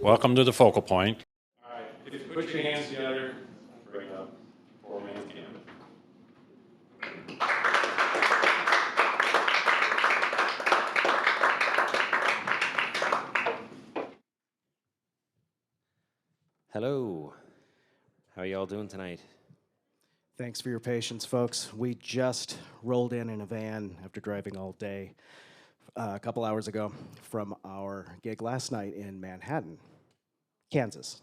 Welcome to the focal point. All right, if you put your hands together, bring up Poor Man's Gambit. Hello. How are you all doing tonight? Thanks for your patience, folks. We just rolled in a van after driving all day a couple hours ago from our gig last night in Manhattan, Kansas.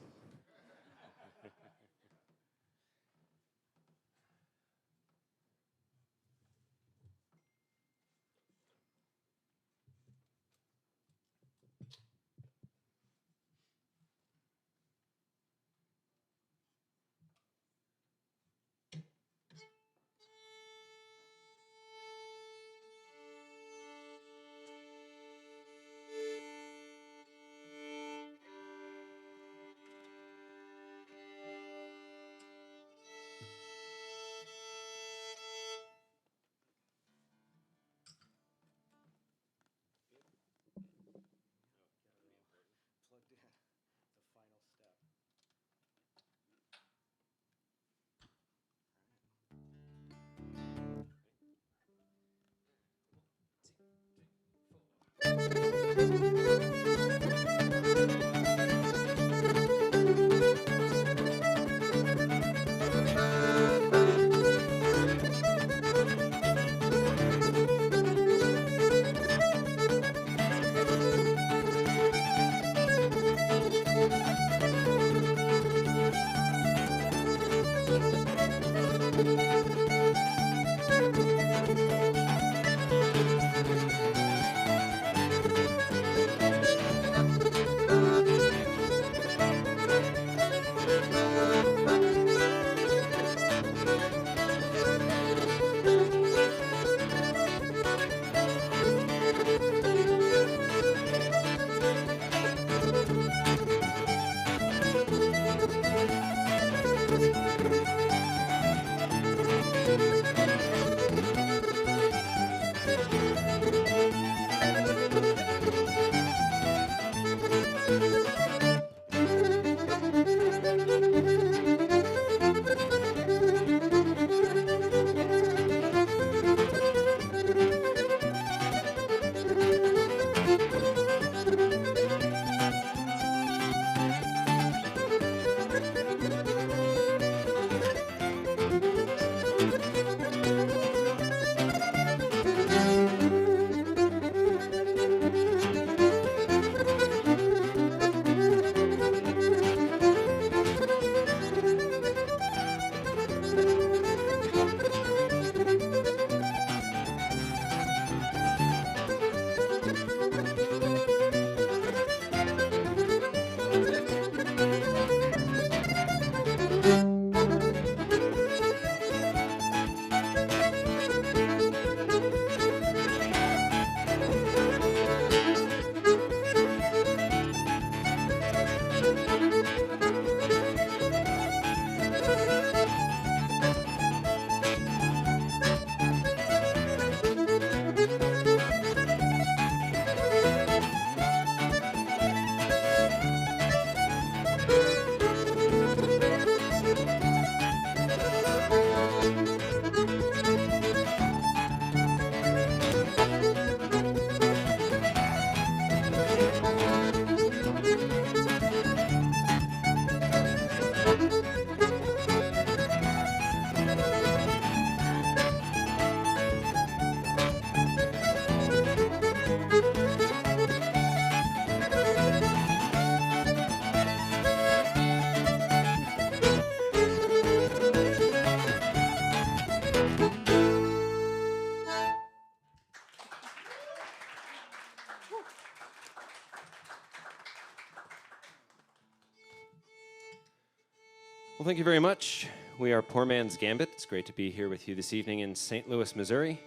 Well, thank you very much. We are Poor Man's Gambit. It's great to be here with you this evening in St. Louis, Missouri.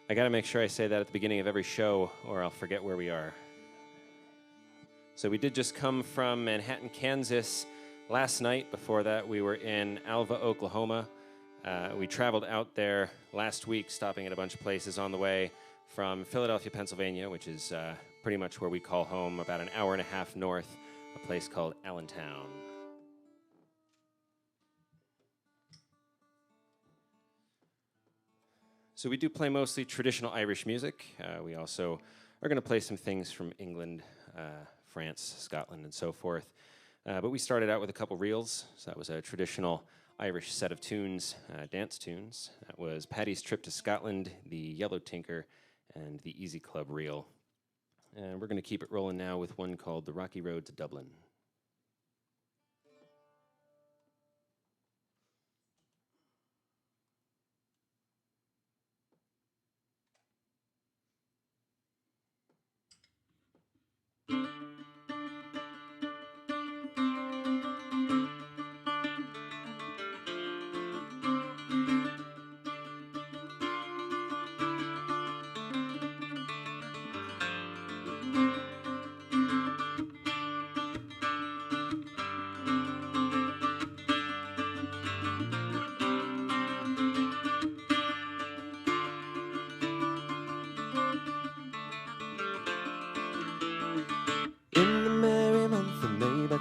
I got to make sure I say that at the beginning of every show, or I'll forget where we are. So we did just come from Manhattan, Kansas last night. Before that, we were in Alva, Oklahoma. We traveled out there last week, stopping at a bunch of places on the way from Philadelphia, Pennsylvania, which is pretty much where we call home, about an hour and a half north a place called Allentown. So we do play mostly traditional Irish music. We also are going to play some things from England, France, Scotland, and so forth. But we started out with a couple reels. So that was a traditional Irish set of tunes, dance tunes. That was Paddy's Trip to Scotland, the Yellow Tinker, and the Easy Club reel. And we're going to keep it rolling now with one called The Rocky Road to Dublin.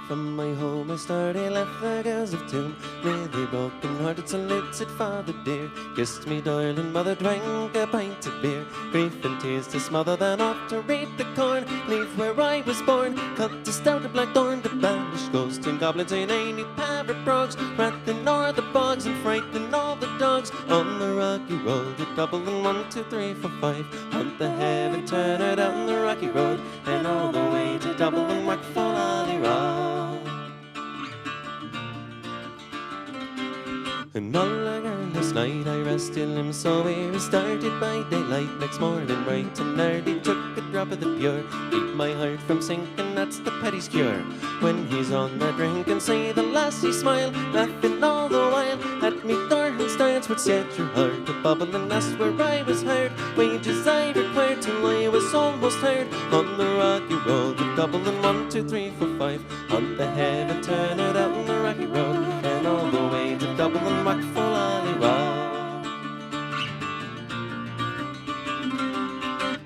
From my home I started, left the girls of tomb, really broken hearted, saluted father dear, kissed me darling mother, drank a pint of beer, grief and tears to smother, then off to reap the corn, leave where I was born, cut to stout a black thorn, to banish ghosts and goblins in a new parrot frogs, rattling o'er the bogs and frightening all the dogs, on the rocky road to Dublin, 1, 2, 3, 4, 5, hunt the heaven, turn her down the rocky road, and all the way to Dublin, whack for Alley. And all again last night I rested him so weary, started by daylight next morning bright and early, took a drop of the pure, keep my heart from sinking, that's the petty's cure. When he's on the drink and say the lassie smile, laughing all the while at me darling stance, would set your heart to bubble, and that's where I was hard, wages I required till I was almost tired, on the rocky road to Dublin, 1, 2, 3, 4, 5, hunt the heaven, turn it out on the rocky road, and all the way to Dublin, whack for Alley.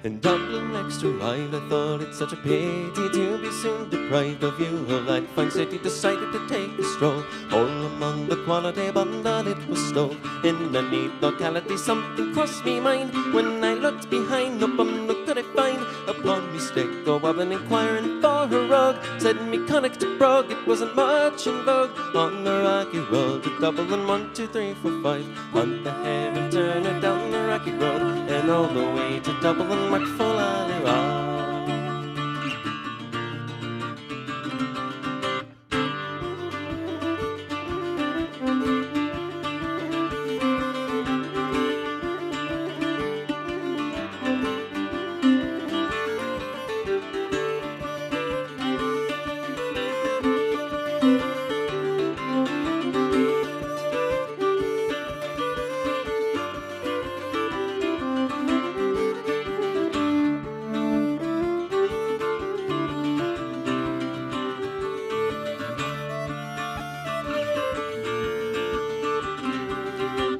In Dublin next arrived, I thought it such a pity to be soon deprived of you of that fine city, decided to take a stroll, all among the quality bundle it was stole, in a neat locality something crossed me mind, when I looked behind, no bum no could I find, upon me stick go wobbling inquiring for a rug, said me conic to brog, it wasn't much in vogue, on the rocky road to Dublin, 1, 2, 3, 4, 5, hunt the heaven, turn it down the rocky road, and all the way to Dublin, whack for Alley.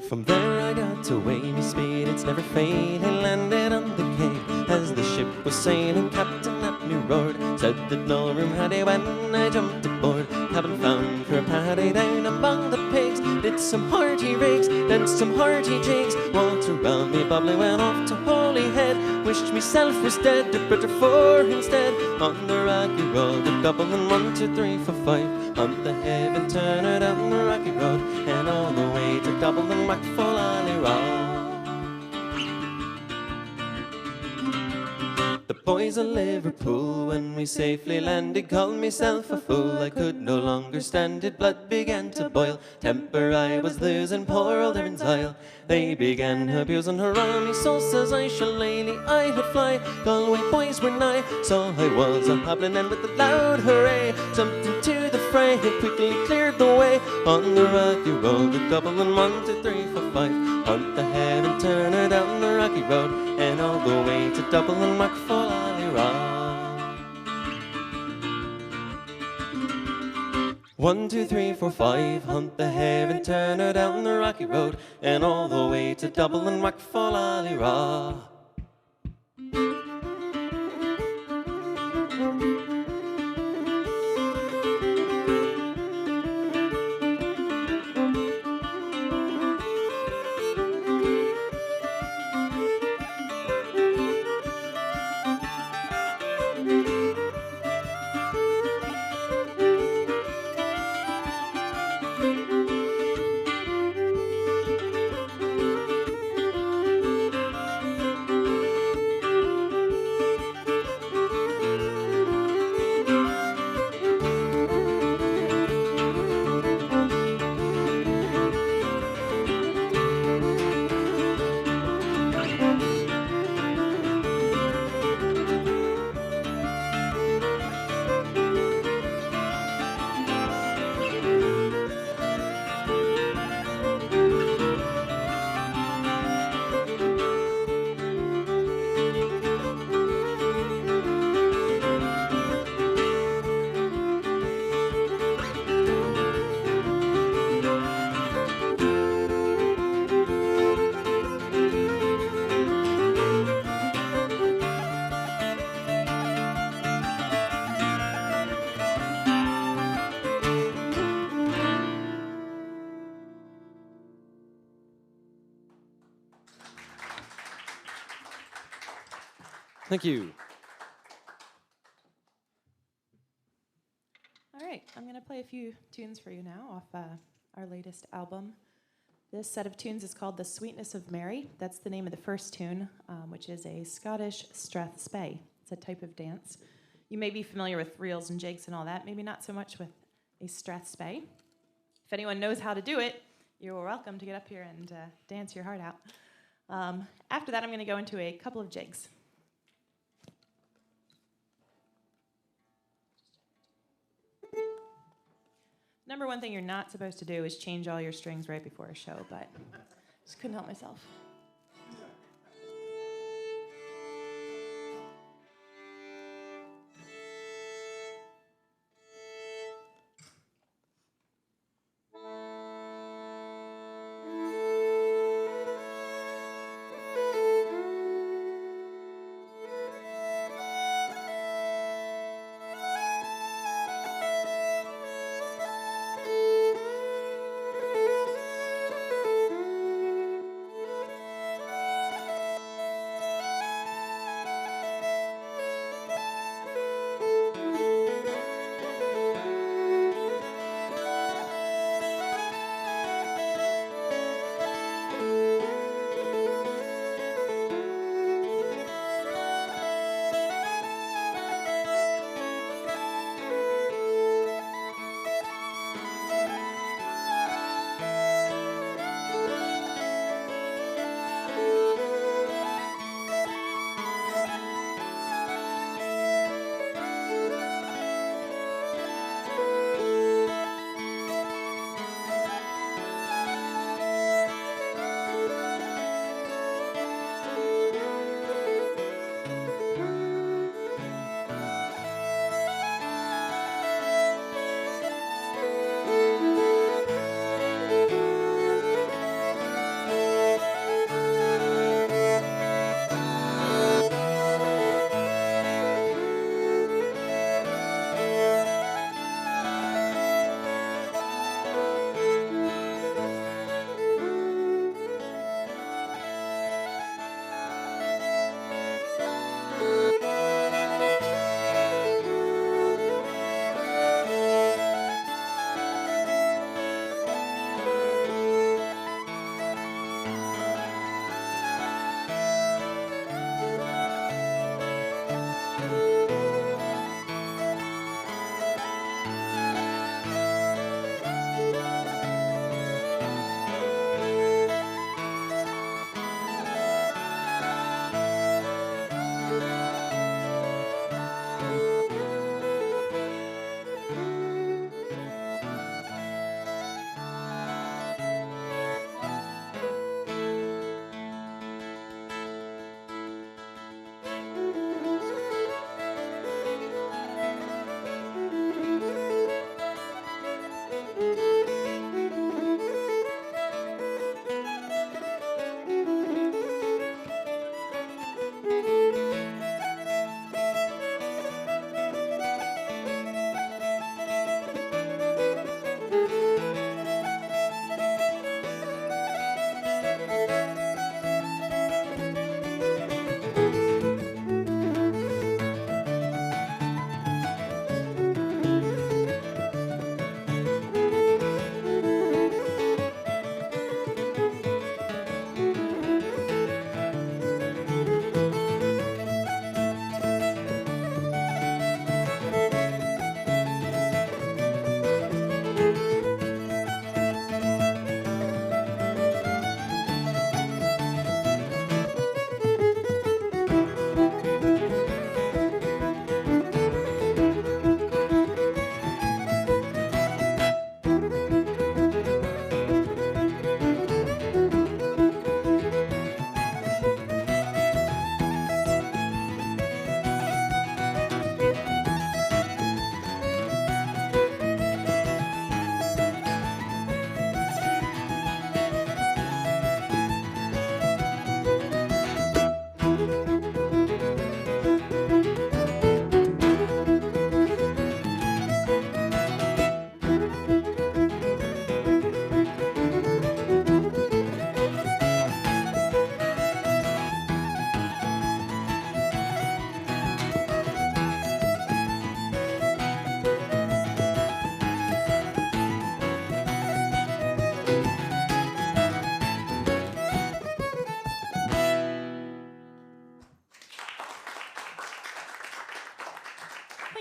From there I got away, me speed, it's never failing, landed on the quay, as the ship was sailing, captain at me roared, said that no room had he when I jumped aboard, cabin found for a paddy down among the pigs, did some hearty rigs, then some hearty jigs, walked around me bubbly, went off to Holyhead, wished myself was dead, to better for instead, on the rocky road to Dublin, 1, 2, 3, 4, 5, hunt the heaven, turn it down the rocky road, and all the way to Dublin, whack for Alley. The boys of Liverpool, when we safely landed, called myself a fool. I could no longer stand it, blood began to boil, temper I was losing, poor old Erin's Isle. They began abusing her on me, so says I, shillelagh I would fly. Galway boys were nigh, so I was a hobbling, and with a loud hooray, jumped into the fray, quickly cleared the way, on the rocky road to Dublin, 1, 2, 3, 4, 5, hunt the heaven, turn her down the rocky road, and all the way to Dublin, whack for Alley. 1, 2, 3, 4, 5, hunt the heaven, turn her down the rocky road, and all the way to Dublin, whack for Alley. Thank you. All right, I'm going to play a few tunes for you now off our latest album. This set of tunes is called The Sweetness of Mary. That's the name of the first tune, which is a Scottish strathspey. It's a type of dance. You may be familiar with reels and jigs and all that, maybe not so much with a strathspey. If anyone knows how to do it, you're welcome to get up here and dance your heart out. After that, I'm going to go into a couple of jigs. Number one thing you're not supposed to do is change all your strings right before a show, but just couldn't help myself.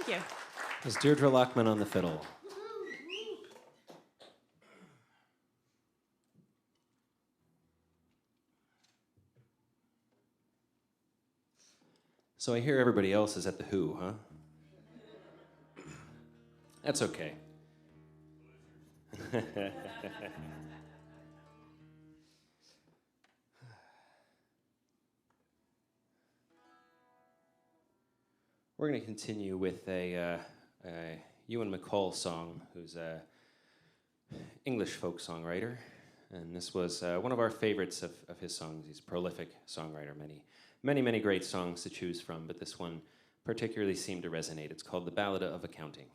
you. There's Deirdre Lockman on the fiddle. So I hear everybody else is at the Who, huh? That's okay. We're going to continue with a Ewan MacColl song, who's a English folk songwriter. And this was one of our favorites of his songs. He's a prolific songwriter, many great songs to choose from, but this one particularly seemed to resonate. It's called The Ballad of Accounting.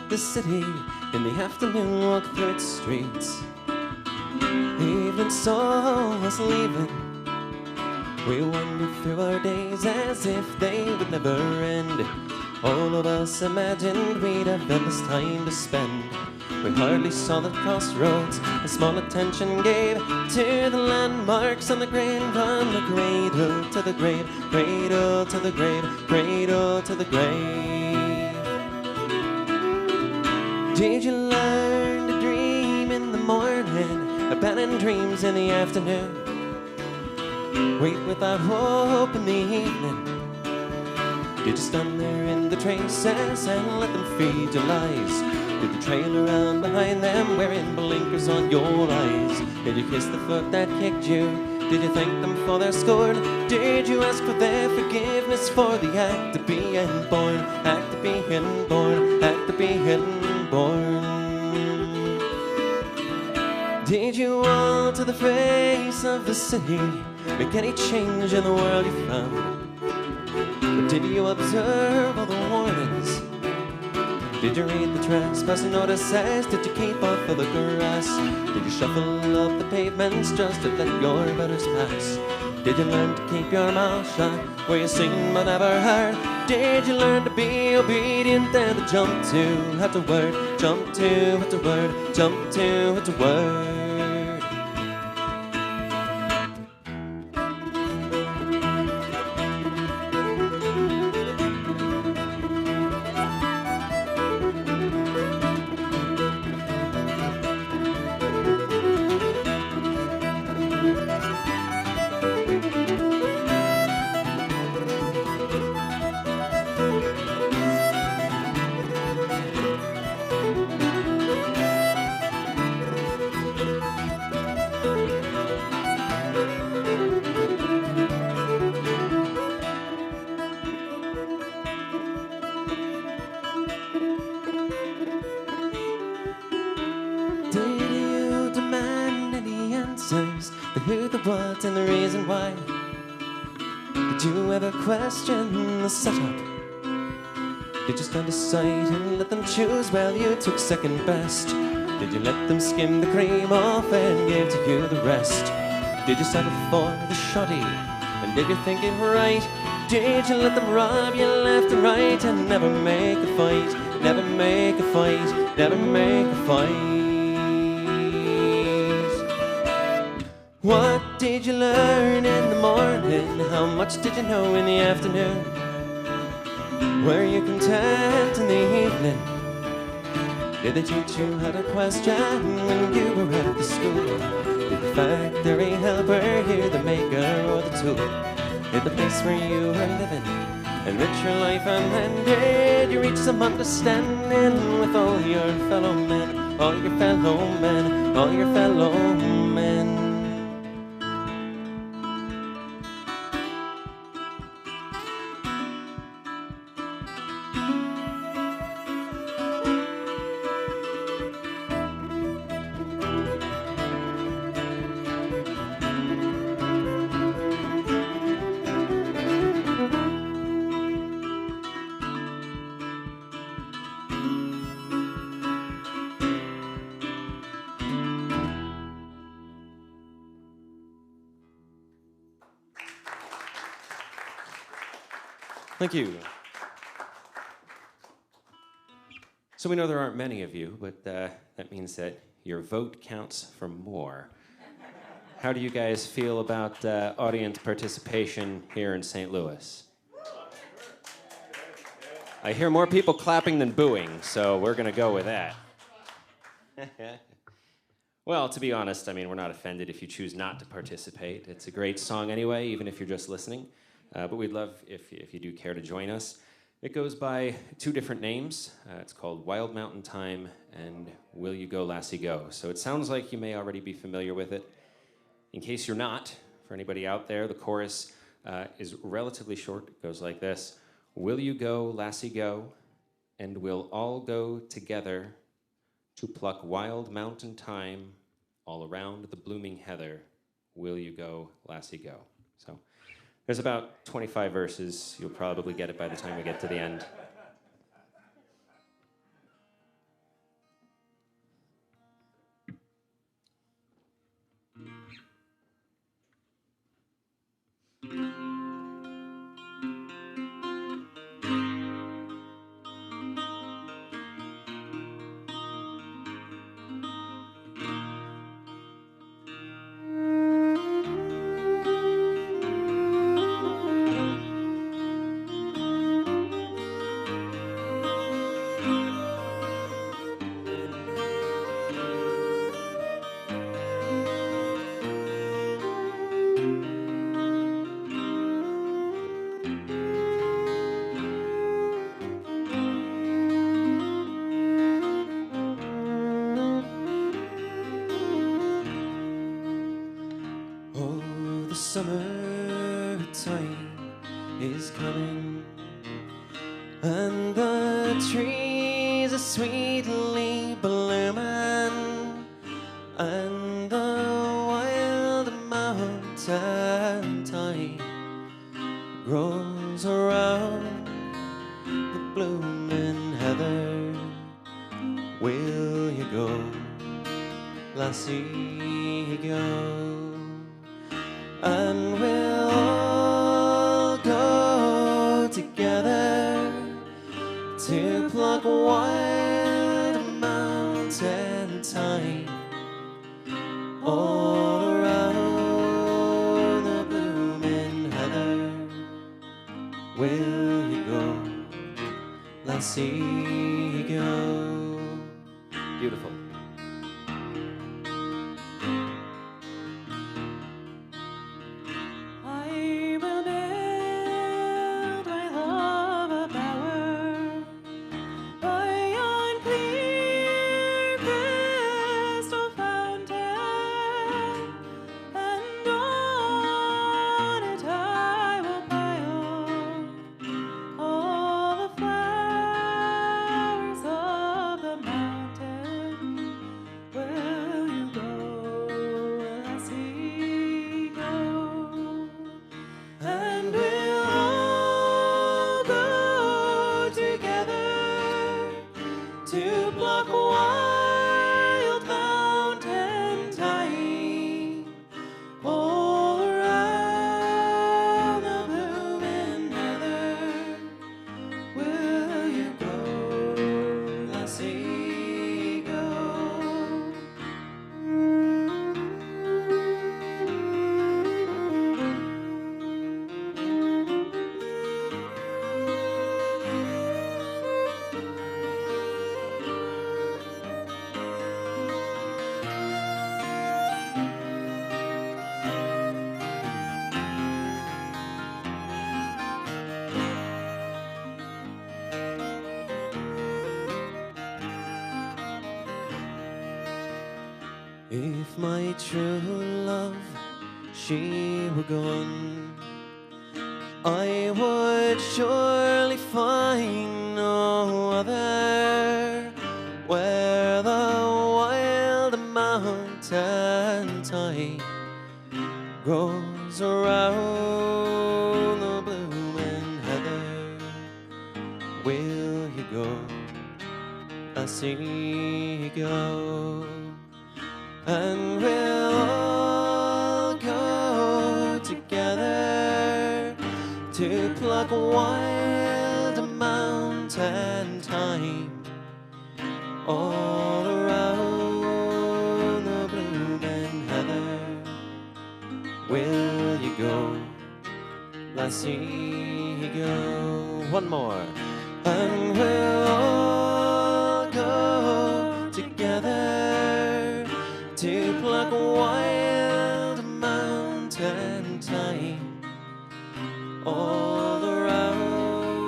The city, in the afternoon walk through its streets. Evening saw us leaving. We wandered through our days as if they would never end. All of us imagined we'd have endless time to spend. We hardly saw the crossroads, and small attention gave to the landmarks on the grave, from the cradle to the grave, cradle to the grave, cradle to the grave. Did you learn to dream in the morning, abandon dreams in the afternoon? Wait without hope in the evening? Did you stand there in the traces and let them feed your lies? Did you trail around behind them wearing blinkers on your eyes? Did you kiss the foot that kicked you? Did you thank them for their scorn? Did you ask for their forgiveness for the act of being born? Act of being born, act of being born. Did you alter the face of the city, make any change in the world you found? Or did you observe all the warnings? Did you read the trespassing notices? Did you keep off of the grass? Did you shuffle up the pavements just to let your betters pass? Did you learn to keep your mouth shut? Were you seen but never heard? Did you learn to be obedient and to jump to at the word? Jump to at the word, jump to at the word. The who, the what, and the reason why. Did you ever question the setup? Did you stand aside and let them choose while you took second best? Did you let them skim the cream off and give to you the rest? Did you settle for the shoddy? And did you think it right? Did you let them rob you left and right and never make a fight? Never make a fight, never make a fight. What did you learn in the morning? How much did you know in the afternoon? Were you content in the evening? Did they teach you how to question when you were at the school? Did the factory helper hear the maker or the tool? Did the place where you were living enrich your life, and then did you reach some understanding with all your fellow men, all your fellow men, all your fellow men? Thank you. So we know there aren't many of you, but that means that your vote counts for more. How do you guys feel about audience participation here in St. Louis? I hear more people clapping than booing, so we're going to go with that. Well, to be honest, I mean, we're not offended if you choose not to participate. It's a great song anyway, even if you're just listening. But we'd love if you do care to join us. It goes by two different names. It's called Wild Mountain Time and Will You Go, Lassie Go. So it sounds like you may already be familiar with it. In case you're not, for anybody out there, the chorus is relatively short. It goes like this. Will you go, lassie, go, and we'll all go together to pluck wild mountain thyme all around the blooming heather. Will you go, lassie, go. So there's about 25 verses. You'll probably get it by the time we get to the end. Summertime is coming, and the trees are sweetly blooming, and the wild mountain thyme grows around the blooming heather. Will you go, lassie, go? And we'll all go together to pluck wild mountain thyme all around the blooming heather. Will you go, lassie, go? Beautiful. If my true love, she were gone, I would surely find no other where the wild mountain thyme grows around the blooming heather. Will you go, lassie, go? And we'll all go together to pluck wine let's see go. One more. And we'll all go together to pluck wild mountain thyme all around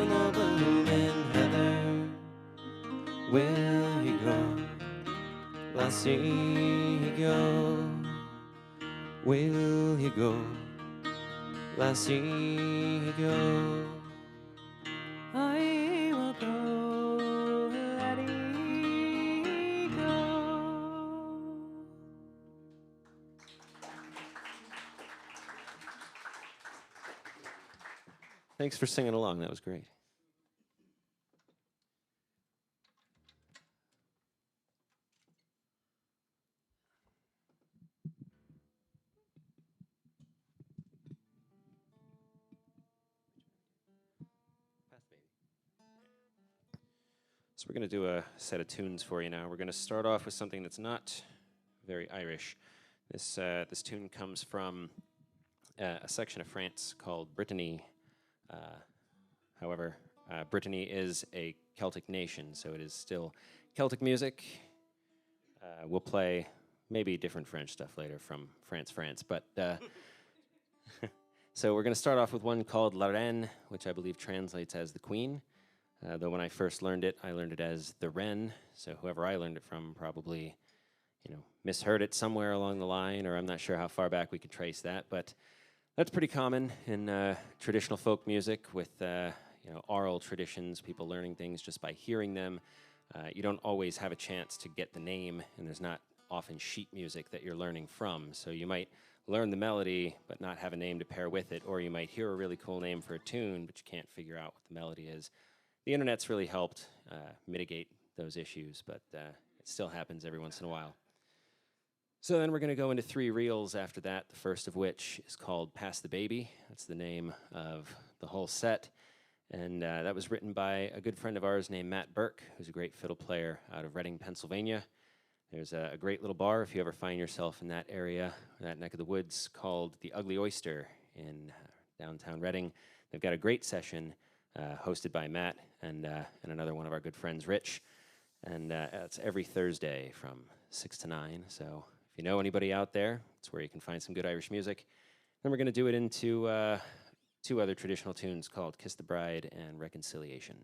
the blooming heather. Will you go? Let's see go. Will you go? Let's see go. I will go, let it go. Thanks for singing along. That was great. So we're going to do a set of tunes for you now. We're going to start off with something that's not very Irish. This tune comes from a section of France called Brittany. However, Brittany is a Celtic nation, so it is still Celtic music. We'll play maybe different French stuff later from France, but so we're going to start off with one called La Reine, which I believe translates as the Queen. Though when I first learned it, I learned it as the Wren. So whoever I learned it from probably, misheard it somewhere along the line, or I'm not sure how far back we could trace that. But that's pretty common in traditional folk music with, oral traditions, people learning things just by hearing them. You don't always have a chance to get the name, and there's not often sheet music that you're learning from. So you might learn the melody, but not have a name to pair with it, or you might hear a really cool name for a tune, but you can't figure out what the melody is. The internet's really helped mitigate those issues, but it still happens every once in a while. So then we're going to go into 3 reels after that, the first of which is called Pass the Baby. That's the name of the whole set. And that was written by a good friend of ours named Matt Burke, who's a great fiddle player out of Reading, Pennsylvania. There's a great little bar, if you ever find yourself in that area, that neck of the woods, called the Ugly Oyster in downtown Reading. They've got a great session hosted by Matt and another one of our good friends, Rich. And it's every Thursday from 6 to 9. So if you know anybody out there, it's where you can find some good Irish music. Then we're going to do it into 2 other traditional tunes called Kiss the Bride and Reconciliation.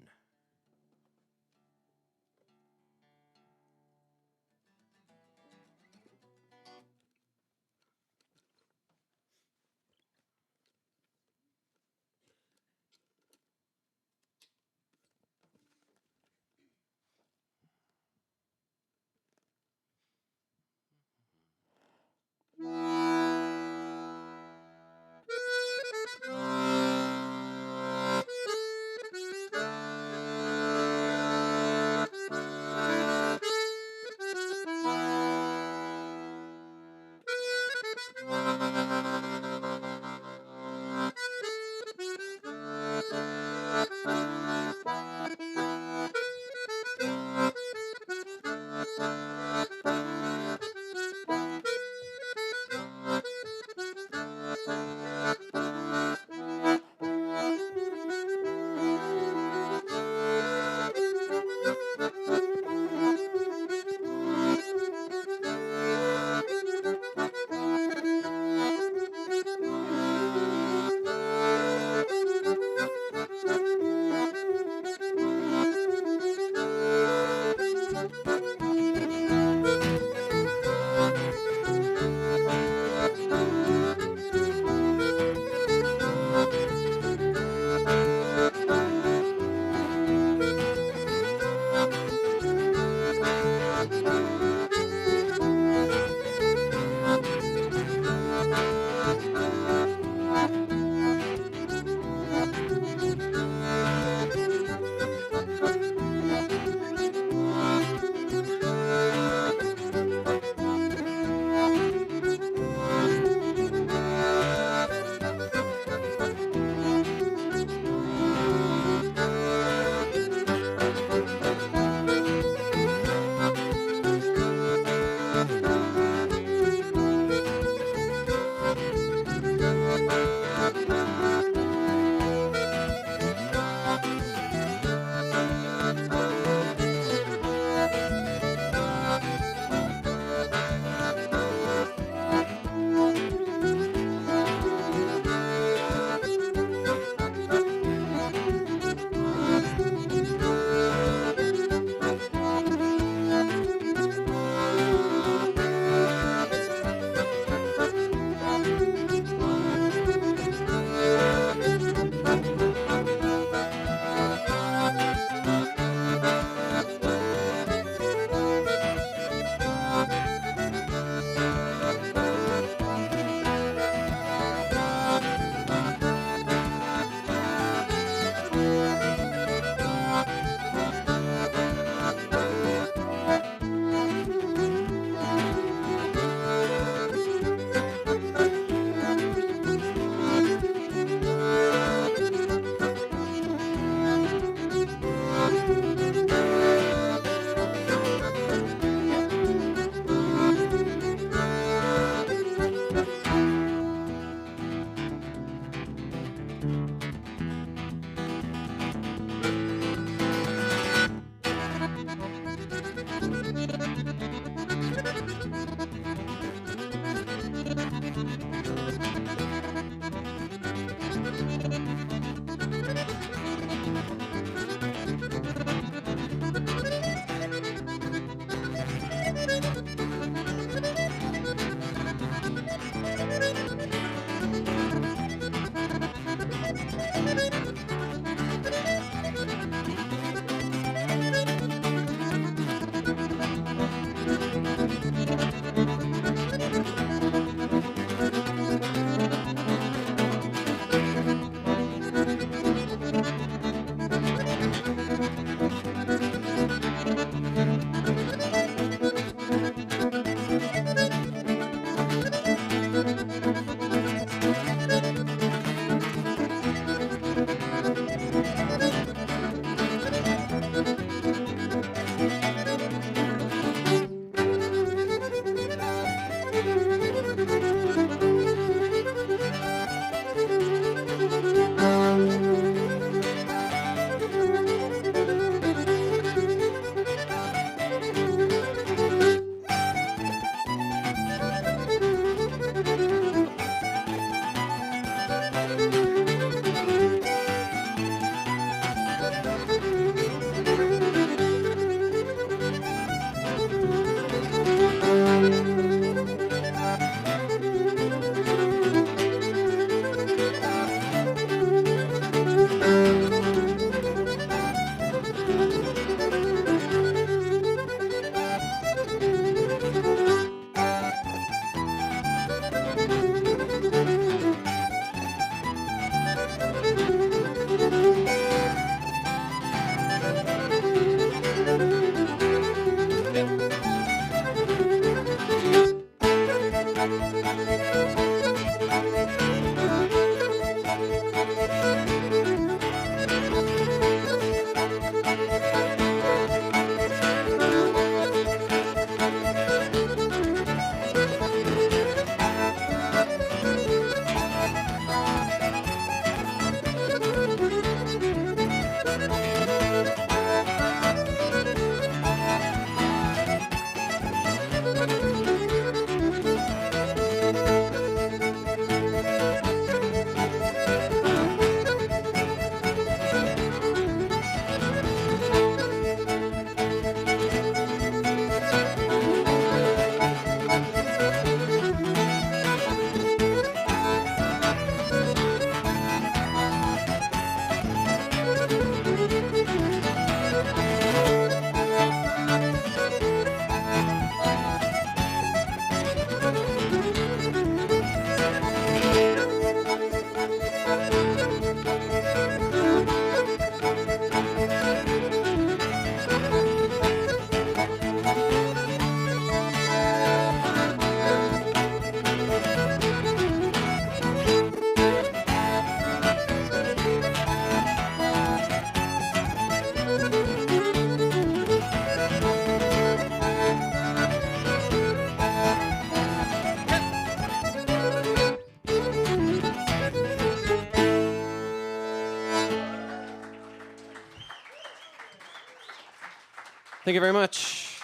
Thank you very much.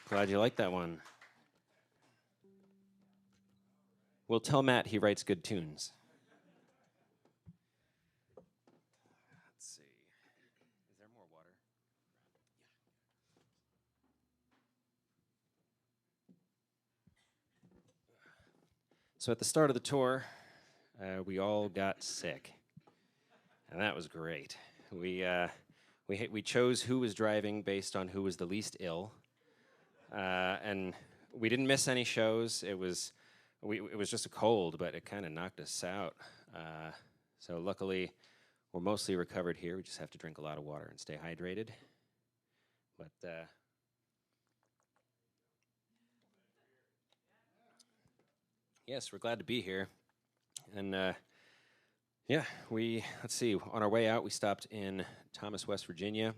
Glad you liked that one. We'll tell Matt he writes good tunes. Let's see. Is there more water? So at the start of the tour, we all got sick, and that was great. We chose who was driving based on who was the least ill, and we didn't miss any shows. It was just a cold, but it kind of knocked us out. So luckily, we're mostly recovered here. We just have to drink a lot of water and stay hydrated. But yes, we're glad to be here. And yeah, let's see, on our way out, we stopped in Thomas, West Virginia,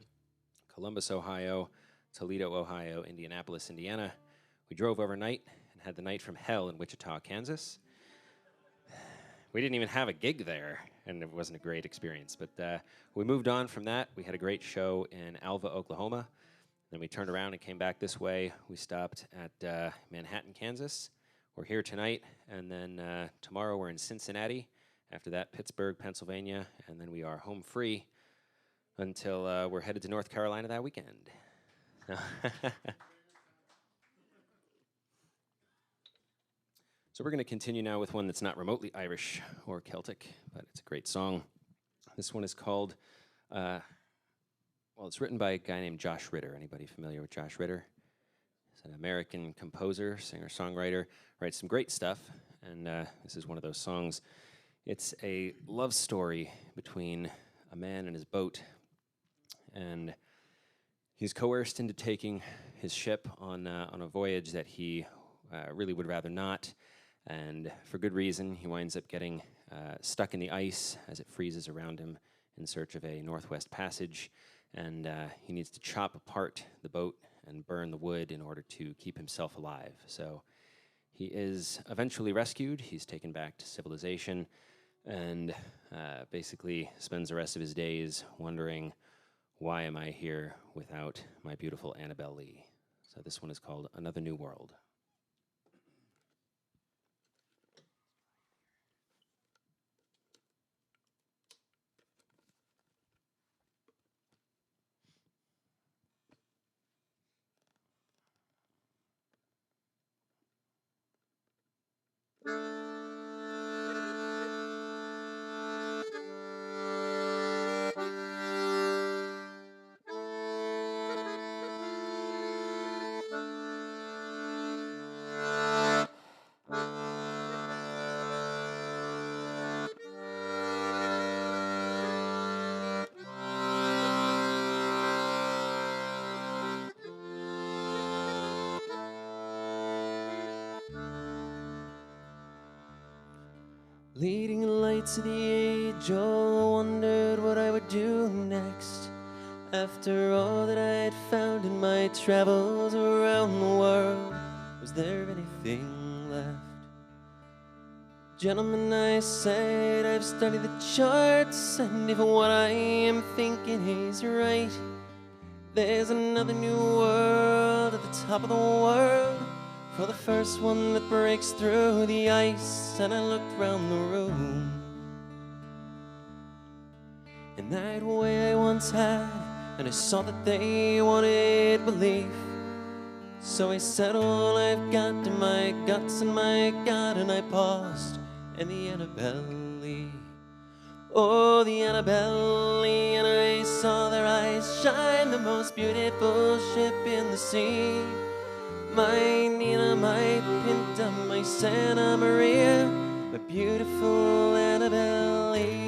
Columbus, Ohio, Toledo, Ohio, Indianapolis, Indiana. We drove overnight and had the night from hell in Wichita, Kansas. we didn't even have a gig there, and it wasn't a great experience. But we moved on from that. We had a great show in Alva, Oklahoma. Then we turned around and came back this way. We stopped at Manhattan, Kansas. We're here tonight, and then tomorrow we're in Cincinnati. After that, Pittsburgh, Pennsylvania, and then we are home free until we're headed to North Carolina that weekend. So we're going to continue now with one that's not remotely Irish or Celtic, but it's a great song. This one is called, well, it's written by a guy named Josh Ritter. Anybody familiar with Josh Ritter? He's an American composer, singer-songwriter, writes some great stuff, and this is one of those songs. It's a love story between a man and his boat, and he's coerced into taking his ship on a voyage that he really would rather not, and for good reason. He winds up getting stuck in the ice as it freezes around him in search of a northwest passage, and he needs to chop apart the boat and burn the wood in order to keep himself alive. So he is eventually rescued. He's taken back to civilization and basically spends the rest of his days wondering, why am I here without my beautiful Annabelle Lee? So this one is called Another New World. Leading lights of the age, all wondered what I would do next. After all that I had found in my travels around the world, was there anything left? Gentlemen, I said, I've studied the charts, and if what I am thinking is right, there's another new world at the top of the world, for the first one that breaks through the ice. And I looked round the room, in that way I once had, and I saw that they wanted belief. So I said all I've got to my guts and my God, and I paused, and the Annabelle Lee, oh, the Annabelle Lee, and I saw their eyes shine, the most beautiful ship in the sea. My Nina, my Pinta, my Santa Maria, my beautiful Annabelle Lee.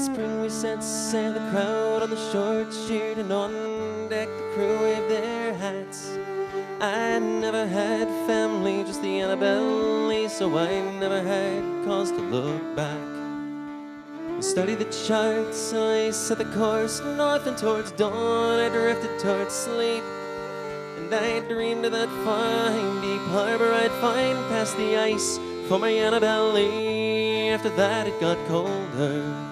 Spring we set sail, the crowd on the shore cheered, and on deck the crew waved their hats. I never had family, just the Annabelle Lee, so I never had cause to look back. I studied the charts, and I set the course north, and towards dawn I drifted towards sleep. And I dreamed of that fine deep harbor I'd find past the ice for my Annabelle Lee. After that it got colder,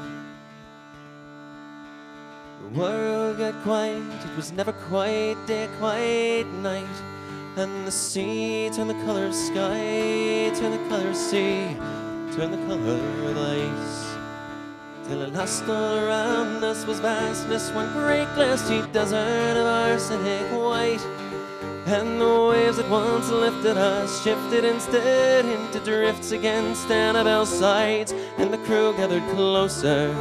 the world got quiet, it was never quite day, quite night. And the sea turned the color of sky, turned the color of sea, turned the color of ice. Till at last all around us was vastness, one great glassy desert of arsenic white. And the waves at once lifted us, shifted instead into drifts against Annabelle's sides. And the crew gathered closer,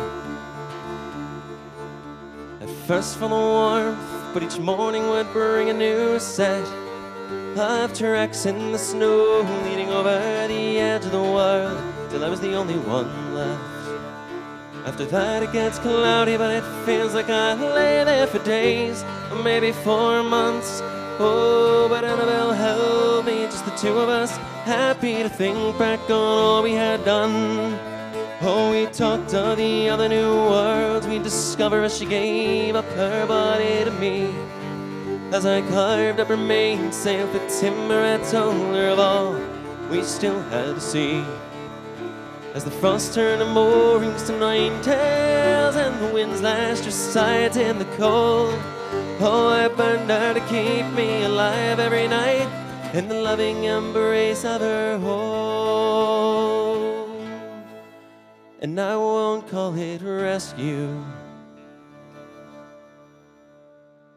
first for the warmth, but each morning would bring a new set of tracks in the snow, leading over the the edge of the world till I was the only one left. After that it gets cloudy, but it feels like I lay there for days, or maybe 4 months. Oh, but Annabelle held me, just the two of us, happy to think back on all we had done. Oh, we talked of the other new worlds we'd discover as she gave up her body to me. As I carved up her mainsail for timber, I told her of all we still had to see. As the frost turned her moorings to nine tails and the winds lashed her sides in the cold, oh, I burned her to keep me alive every night in the loving embrace of her hold. And I won't call it rescue.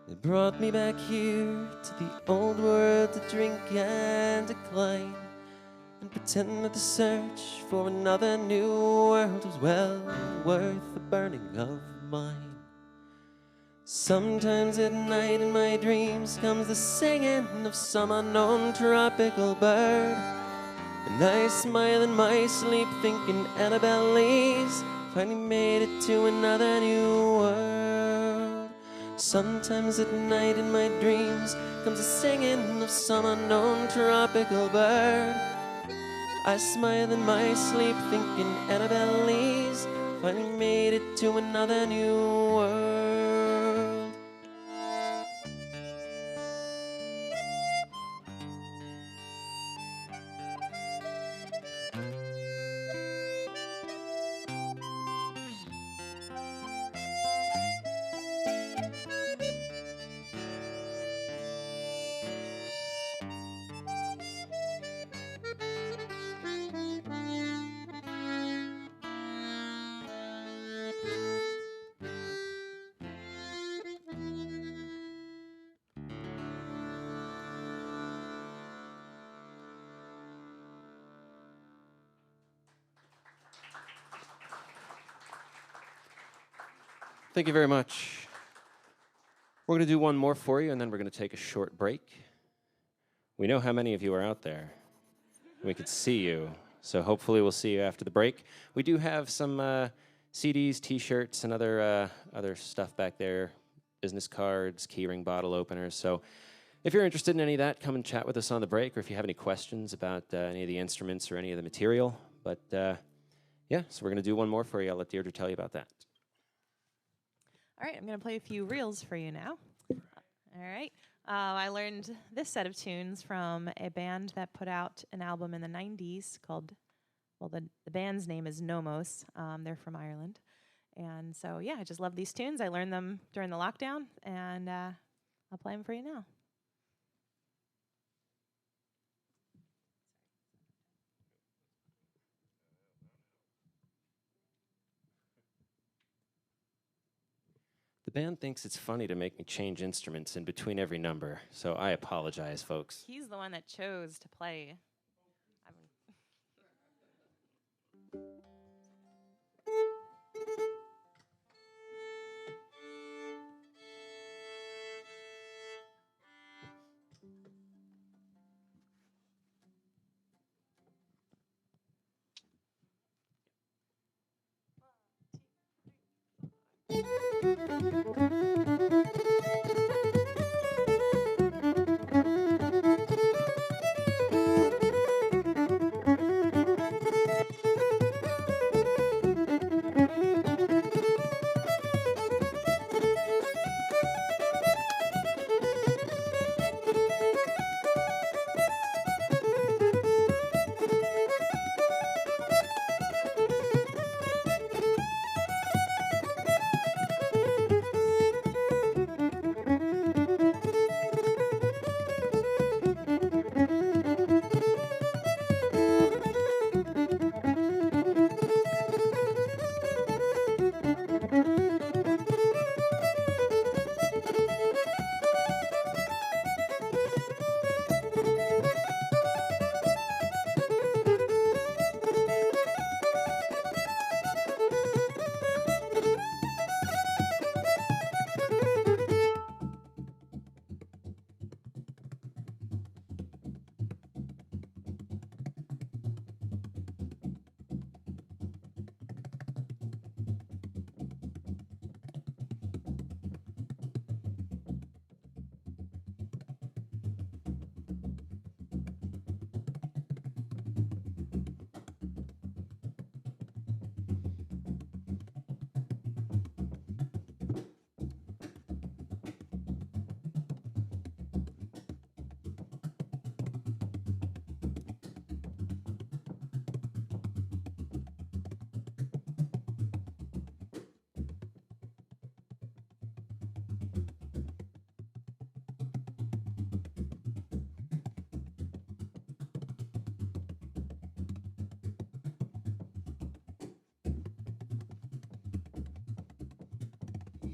It brought me back here to the old world to drink and decline, and pretend that the search for another new world was well worth the burning of mine. Sometimes at night in my dreams comes the singing of some unknown tropical bird, and I smile in my sleep thinking Annabelle Lee's finally made it to another new world. Sometimes at night in my dreams comes the singing of some unknown tropical bird. I smile in my sleep thinking Annabelle Lee's finally made it to another new world. Thank you very much. We're going to do one more for you, and then we're going to take a short break. We know how many of you are out there. We could see you, so hopefully we'll see you after the break. We do have some CDs, T-shirts, and other stuff back there, business cards, keyring bottle openers. So if you're interested in any of that, come and chat with us on the break, or if you have any questions about any of the instruments or any of the material. But yeah, so we're going to do one more for you. I'll let Deirdre tell you about that. All right, I'm going to play a few reels for you now. All right. I learned this set of tunes from a band that put out an album in the 90s called, well, the band's name is Nomos. They're from Ireland. And so, yeah, I just love these tunes. I learned them during the lockdown, and I'll play them for you now. The band thinks it's funny to make me change instruments in between every number, so I apologize, folks. He's the one that chose to play.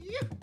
Thank you.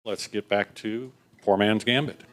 Let's get back to Poor Man's Gambit.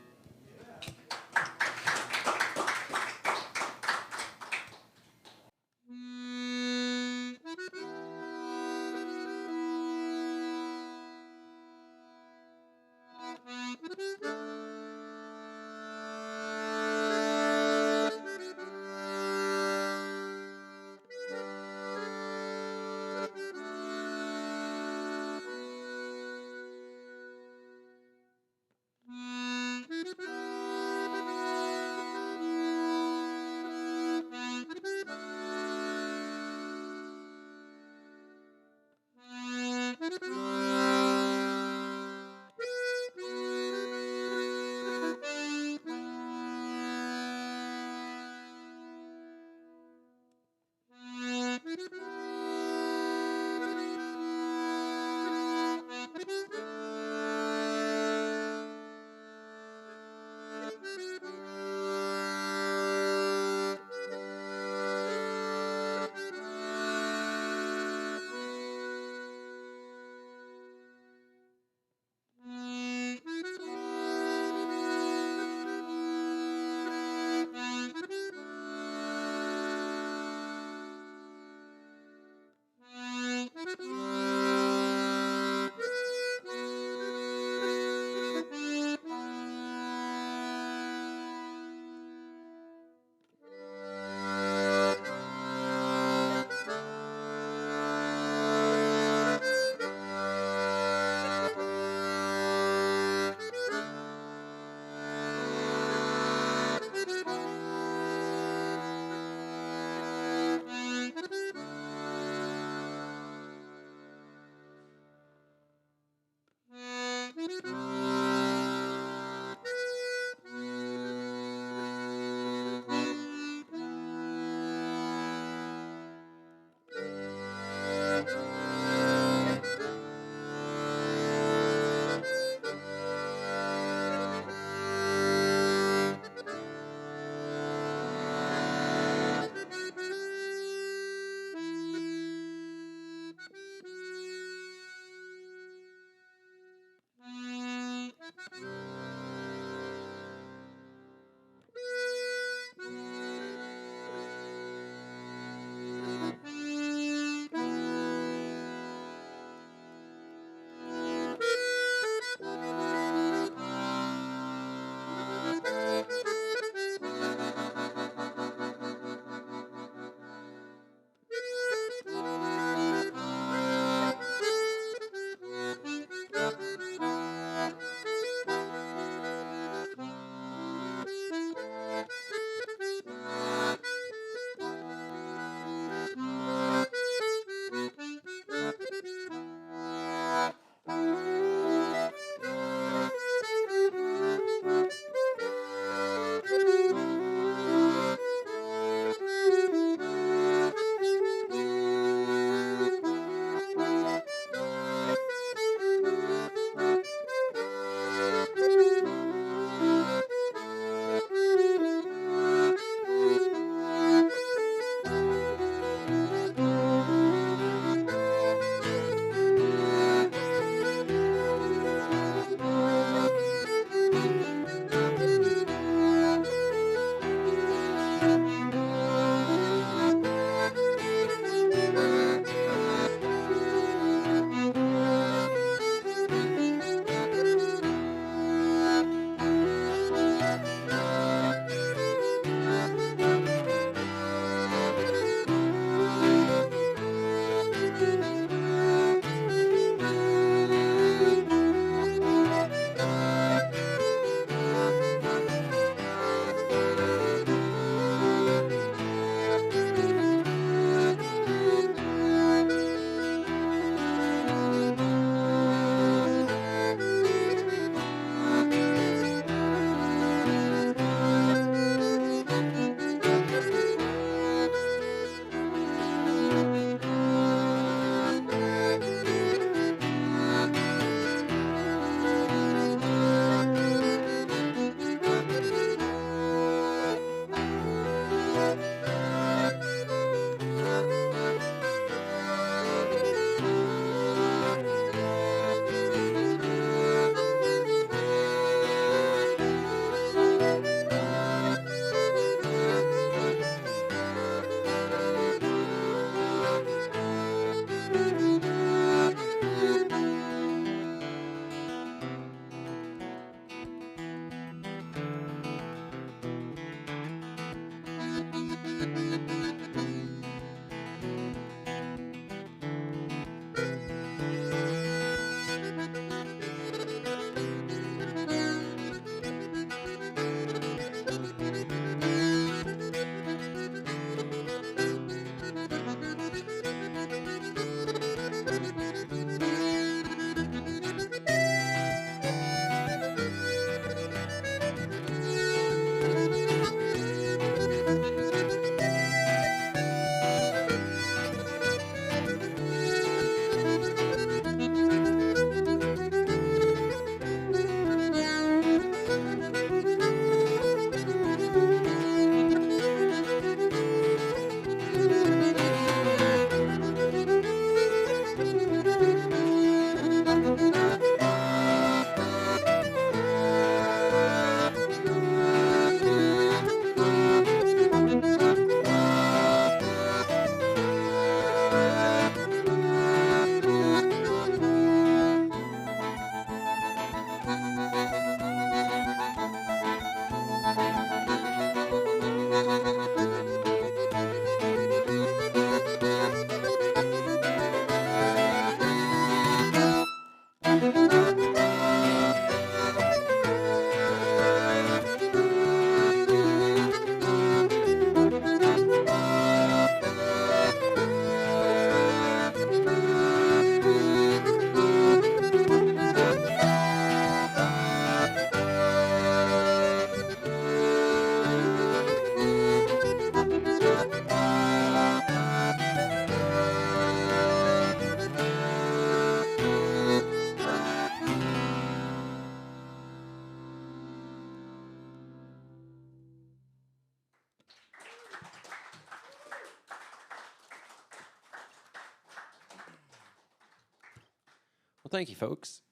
Well, thank you, folks.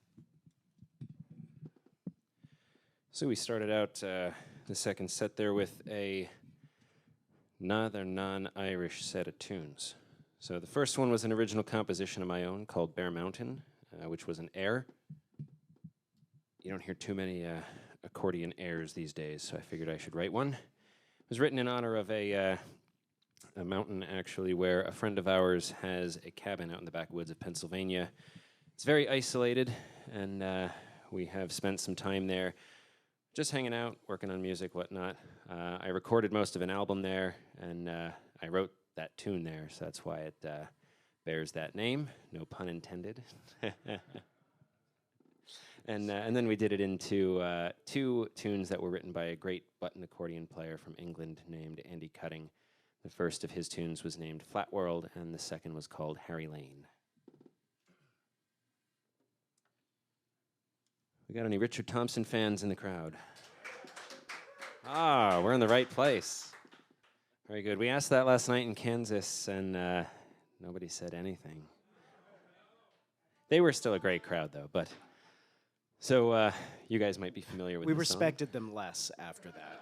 So we started out the second set there with another non-Irish set of tunes. So the first one was an original composition of my own called Bear Mountain, which was an air. You don't hear too many accordion airs these days, so I figured I should write one. It was written in honor of a mountain, actually, where a friend of ours has a cabin out in the backwoods of Pennsylvania. It's very isolated, and we have spent some time there just hanging out, working on music, whatnot. I recorded most of an album there, and I wrote that tune there, so that's why it bears that name. No pun intended. And then we did it into two tunes that were written by a great button accordion player from England named Andy Cutting. The first of his tunes was named Flat World, and the second was called Harry Lane. We got any Richard Thompson fans in the crowd? Ah, we're in the right place. Very good. We asked that last night in Kansas, and nobody said anything. They were still a great crowd, though, but... So you guys might be familiar with this song. We respected them less after that.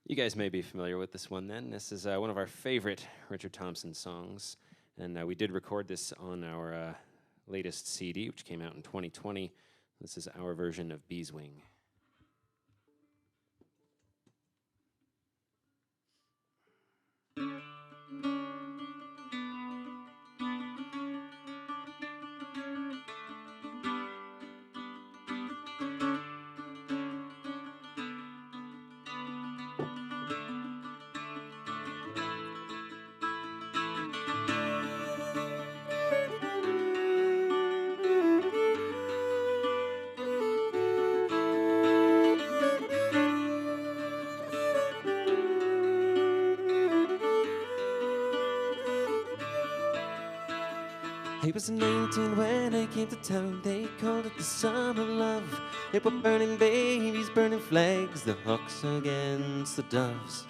You guys may be familiar with this one then. This is one of our favorite Richard Thompson songs, and we did record this on our latest CD, which came out in 2020. This is our version of Bee's Wing. I was 19 when I came to town. They called it the summer love. It were burning babies, burning flags, the hawks against the doves.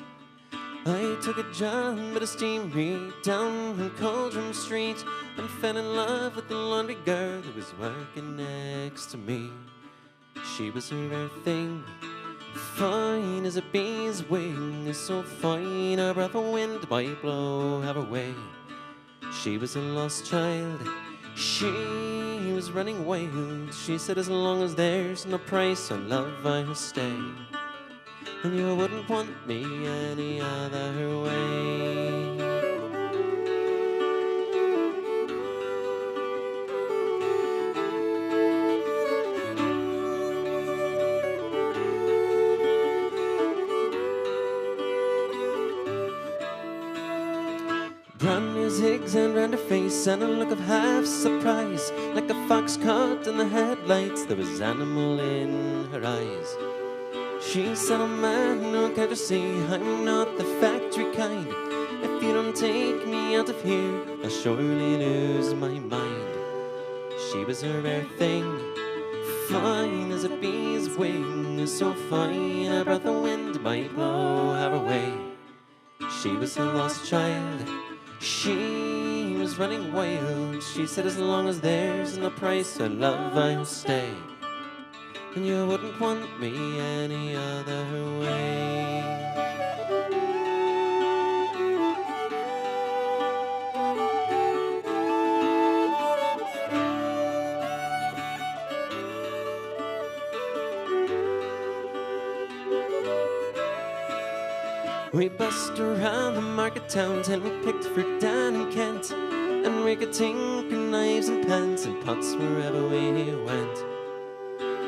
I took a job at a steamery down on Cauldron Street and fell in love with the laundry girl who was working next to me. She was a rare thing, fine as a bee's wing, so fine a breath of wind might blow her away. She was a lost child, she was running wild. She said, as long as there's no price on love, I'll stay. And you wouldn't want me any other way. Brand new zigs and round her face and a look of half surprise, like a fox caught in the headlights. There was animal in her eyes. She said, oh man, no, can't you see I'm not the factory kind? If you don't take me out of here, I'll surely lose my mind. She was a rare thing, fine as a bee's wing, so fine a breath of wind might blow her away. She was a lost child, she was running wild. She said, as long as there's no price on love, I'll stay. And you wouldn't want me any other way. We bussed around the market towns and we picked fruit down in Kent, and we could tinker knives and pans and pots wherever we went.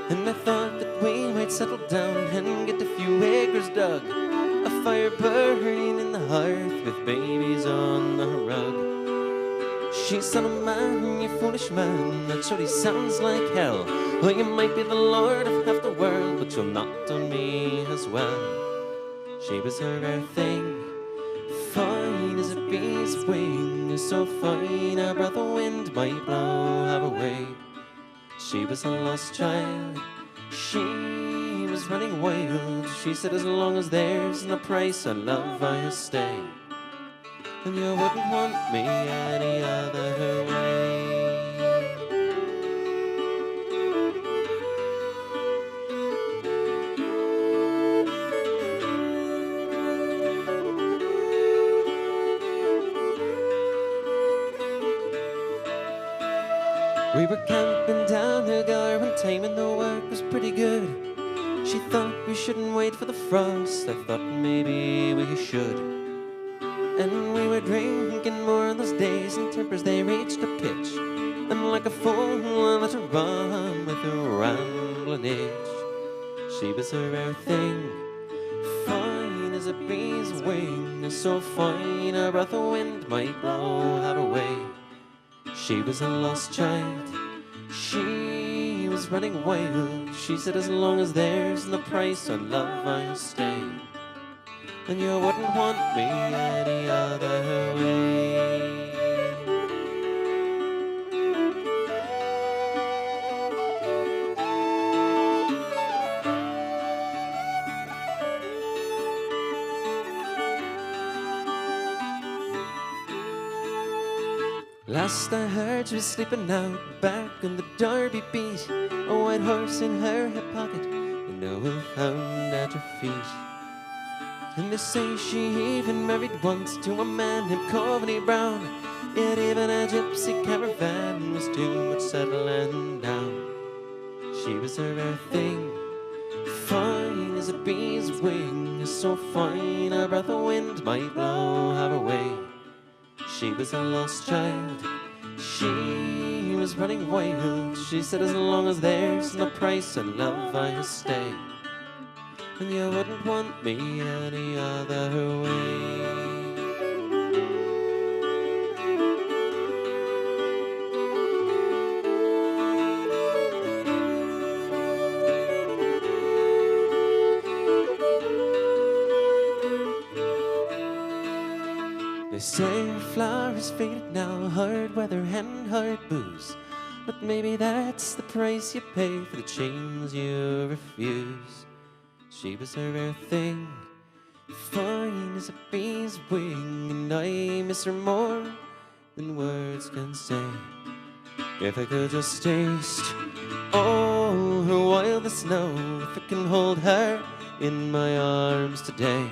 And I thought that we might settle down and get a few acres dug, a fire burning in the hearth with babies on the rug. She said, oh man, you foolish man, that surely sounds like hell. Well, you might be the lord of half the world, but you'll not own me as well. She was a rare thing, fine as a bee's wing, so fine a breath of wind might blow her away. She was a lost child, she was running wild. She said, as long as there's no price on love, I'll stay. And you wouldn't want me any other way. were camping down the gar one time and the work was pretty good. She thought we shouldn't wait for the frost. I thought maybe we should. And we were drinking more on those days, and tempers they reached a pitch. And like a fool, I let her run with her rambling itch. She was a rare thing, fine as a breeze wing, so fine a breath of wind might blow her away. She was a lost child, she was running wild. She said, as long as there's no price on love, I'll stay. And you wouldn't want me any other way. Last I heard she was sleeping out back on the Derby beat, a white horse in her hip pocket and a wolfhound at her feet. And they say she even married once to a man named Coveney Brown, yet even a gypsy caravan was too much settling down. She was a rare thing, fine as a bee's wing, so fine a breath of wind might blow her away. She was a lost child, she was running wild. She said, as long as there's no price on love, I'll stay. And you wouldn't want me any other way. They say her flower is faded now, hard weather and hard booze. But maybe that's the price you pay for the chains you refuse. She was a rare thing, fine as a bee's wing, and I miss her more than words can say. If I could just taste, oh, her wildest snow, if I can hold her in my arms today.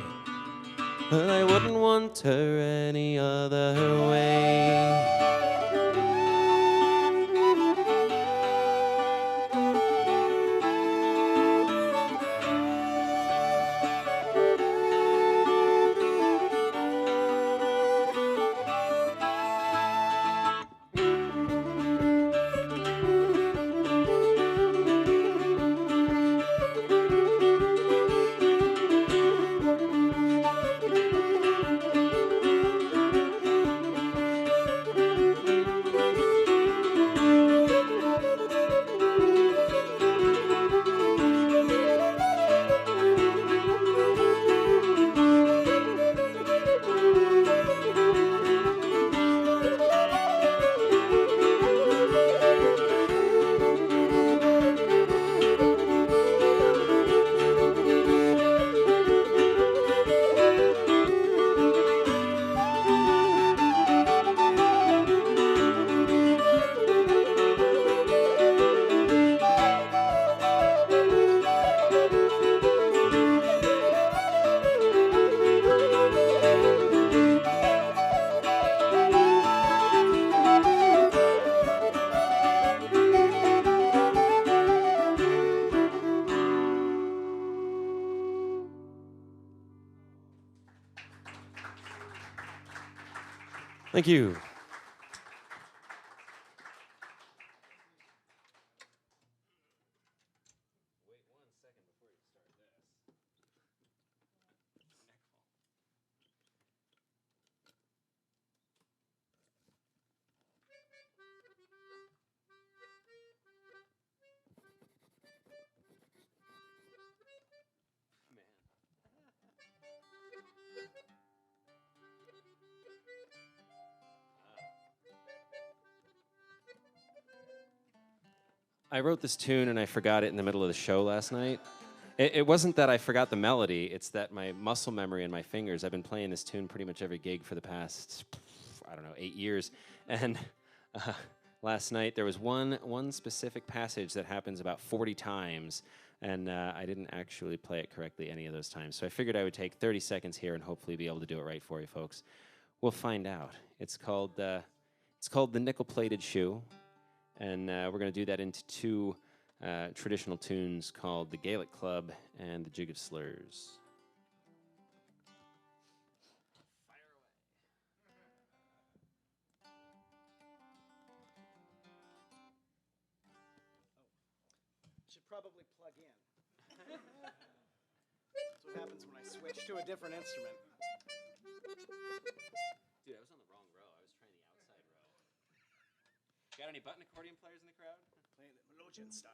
But I wouldn't want her any other way. Thank you. I wrote this tune and I forgot it in the middle of the show last night. It wasn't that I forgot the melody, it's that my muscle memory and my fingers, I've been playing this tune pretty much every gig for the past, I don't know, 8 years. And last night there was one specific passage that happens about 40 times, and I didn't actually play it correctly any of those times. So I figured I would take 30 seconds here and hopefully be able to do it right for you folks. We'll find out. It's called The Nickel-Plated Shoe. And we're going to do that into two traditional tunes called the Gaelic Club and the Jig of Slurs. Should probably plug in. That's what happens when I switch to a different instrument. Dude, I was on the wrong row. I was trying the outside row. Got any button accordion players in the crowd? Playing the Melodian style.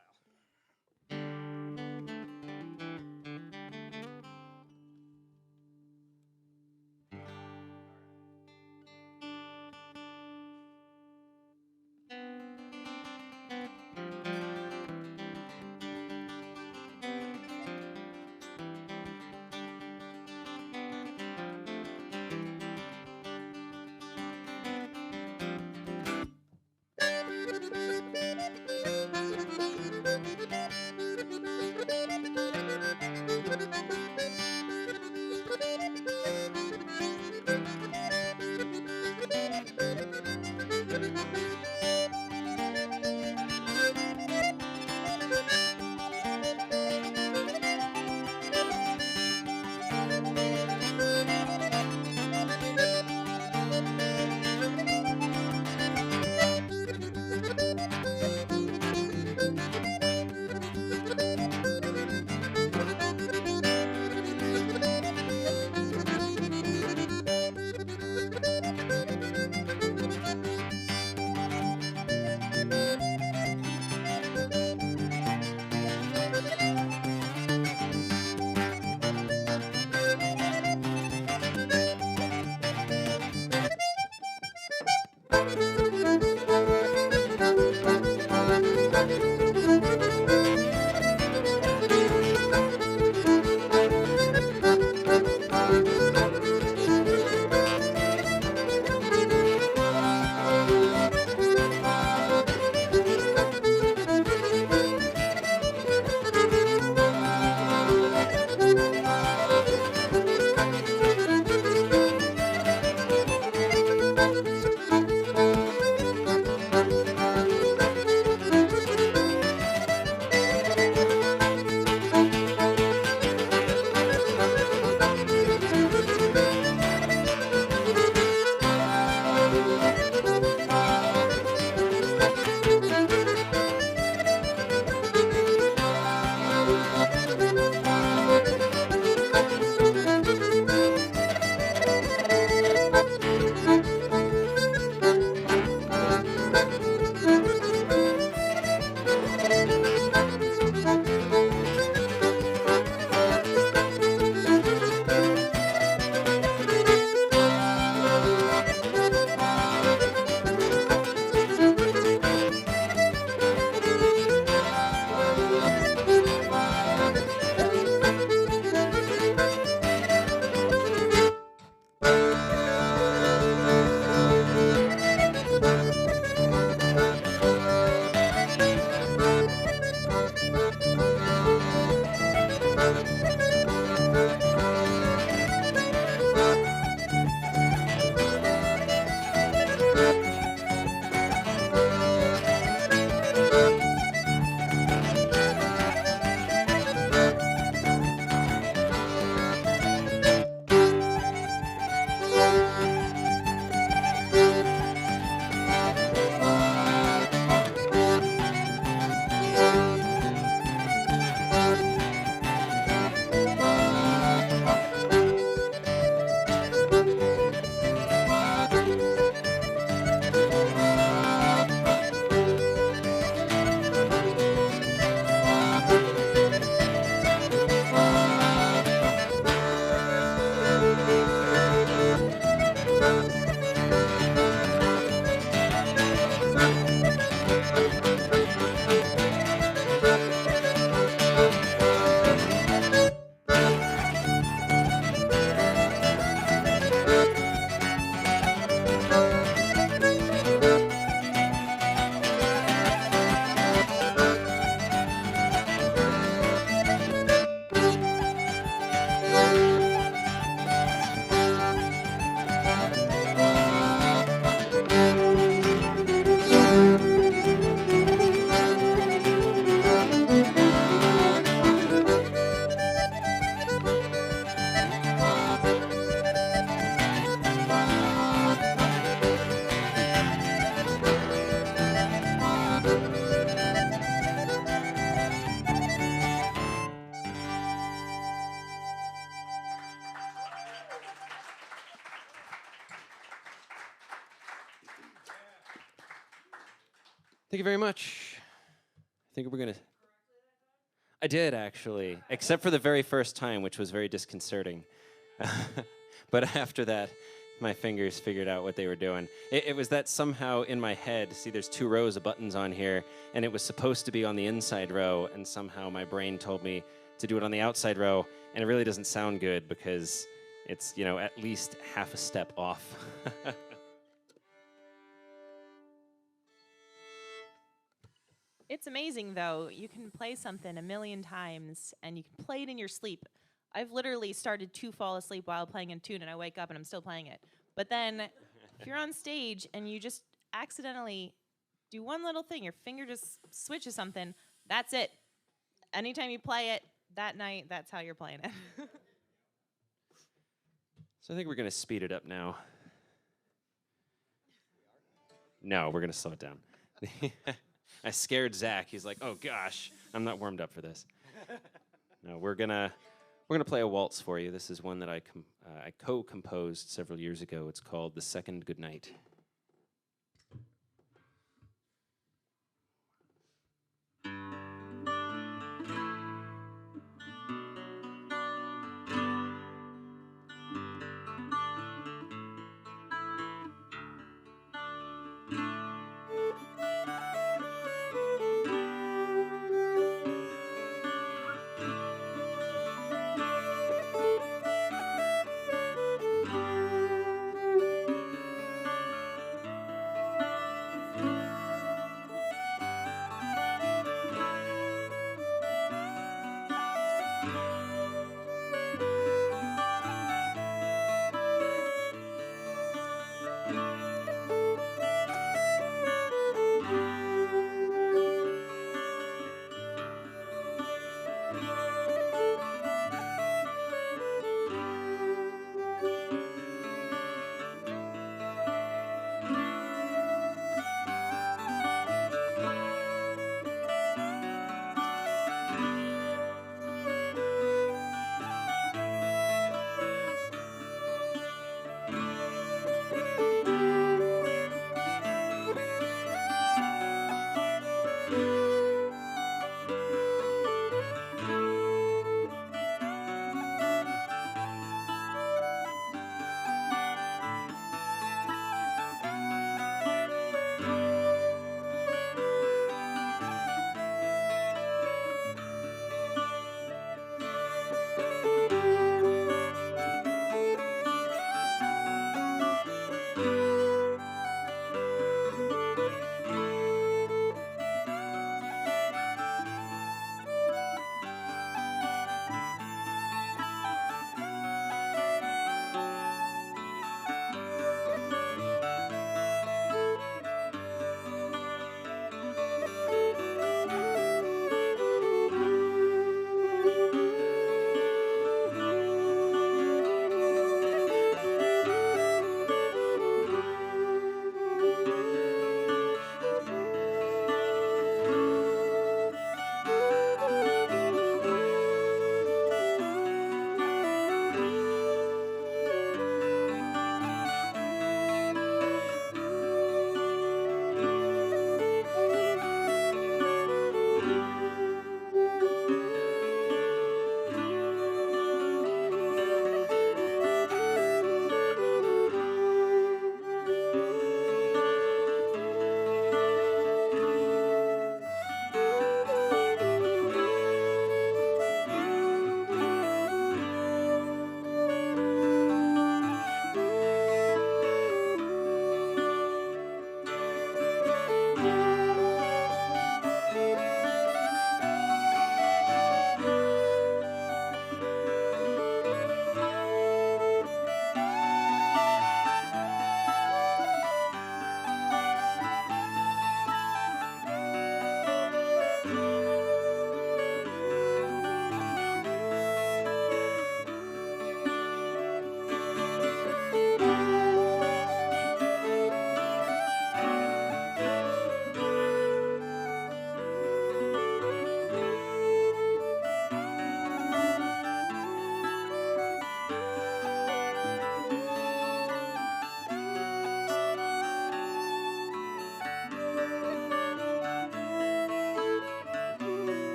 Thank you very much. I think we're going to... I did, actually, except for the very first time, which was very disconcerting. But after that, my fingers figured out what they were doing. It was that somehow in my head, see, there's 2 rows of buttons on here, and it was supposed to be on the inside row, and somehow my brain told me to do it on the outside row, and it really doesn't sound good because it's, you know, at least half a step off. It's amazing, though. You can play something a million times, and you can play it in your sleep. I've literally started to fall asleep while playing a tune, and I wake up and I'm still playing it. But then, if you're on stage and you just accidentally do one little thing, your finger just switches something, that's it. Anytime you play it that night, that's how you're playing it. So I think we're going to speed it up now. No, we're going to slow it down. I scared Zach. He's like, "Oh gosh, I'm not warmed up for this." No, we're gonna play a waltz for you. This is one that I co-composed several years ago. It's called "The Second Goodnight."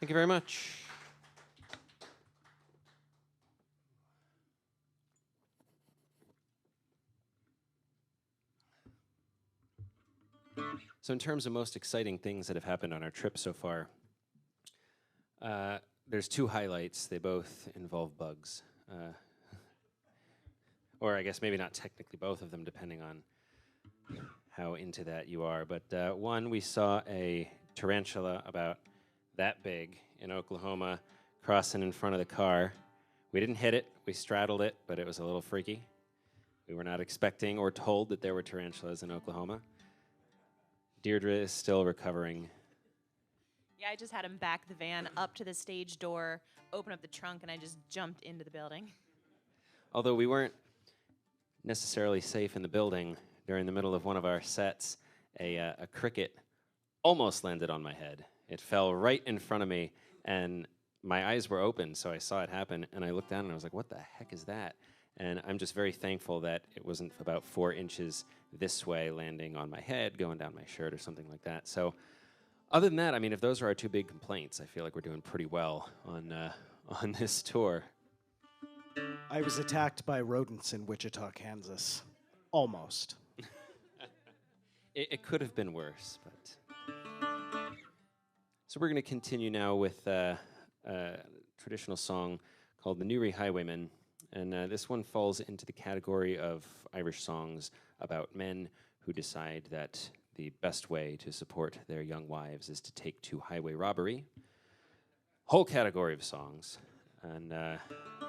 Thank you very much. So in terms of most exciting things that have happened on our trip so far, there's two highlights. They both involve bugs. Or I guess maybe not technically both of them, depending on how into that you are. But one, we saw a tarantula about that big in Oklahoma crossing in front of the car. We didn't hit it, we straddled it, but it was a little freaky. We were not expecting or told that there were tarantulas in Oklahoma. Deirdre is still recovering. Yeah, I just had him back the van up to the stage door, open up the trunk, and I just jumped into the building. Although we weren't necessarily safe in the building, during the middle of one of our sets, a cricket almost landed on my head. It fell right in front of me, and my eyes were open, so I saw it happen, and I looked down and I was like, what the heck is that? And I'm just very thankful that it wasn't about 4 inches this way, landing on my head, going down my shirt or something like that. So other than that, I mean, if those are our two big complaints, I feel like we're doing pretty well on this tour. I was attacked by rodents in Wichita, Kansas. Almost. It could have been worse, but... So we're going to continue now with a traditional song called The Newry Highwayman. And this one falls into the category of Irish songs about men who decide that the best way to support their young wives is to take to highway robbery. Whole category of songs. And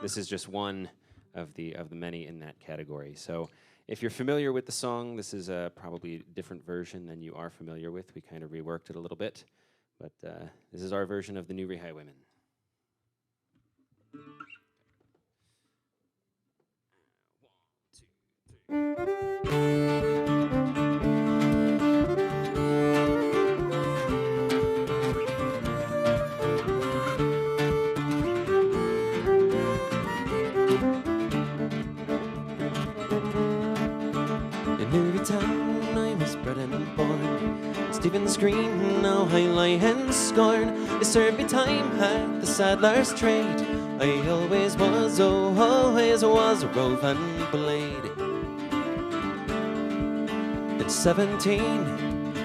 this is just one of the many in that category. So if you're familiar with the song, this is probably a different version than you are familiar with. We kind of reworked it a little bit. But this is our version of The Newry Highwayman. In Newry town I was bred and born. Stephen's Green, now I lie in scorn. I served me time at the saddler's trade. I always was, oh, always was a roving blade. At 17,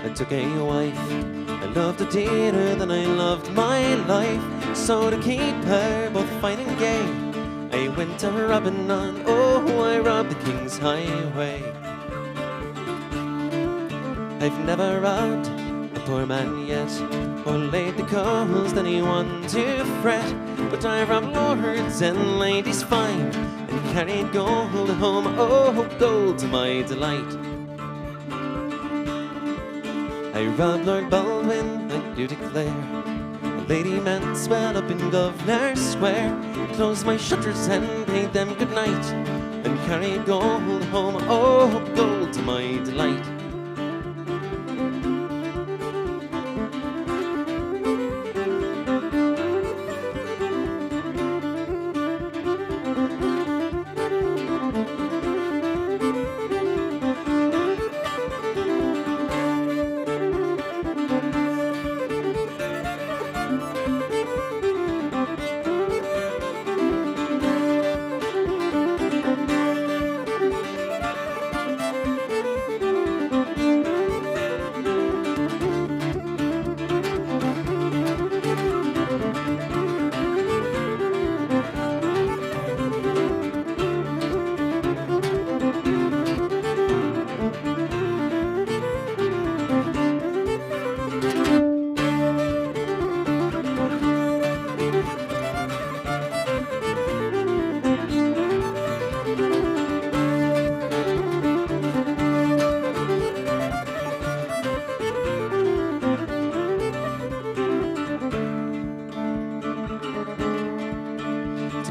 I took a wife. I loved her dearer than I loved my life. So to keep her both fine and gay, I went to robbing on, oh, I robbed the King's Highway. I've never robbed a poor man yet, or laid the cause anyone to fret. But I've robbed lords and ladies fine, and carried gold home, oh, gold to my delight. I robbed Lord Baldwin, I do declare. Lady Manswell up in Governor Square. Closed my shutters and paid them good night, and carried gold home, oh, gold to my delight.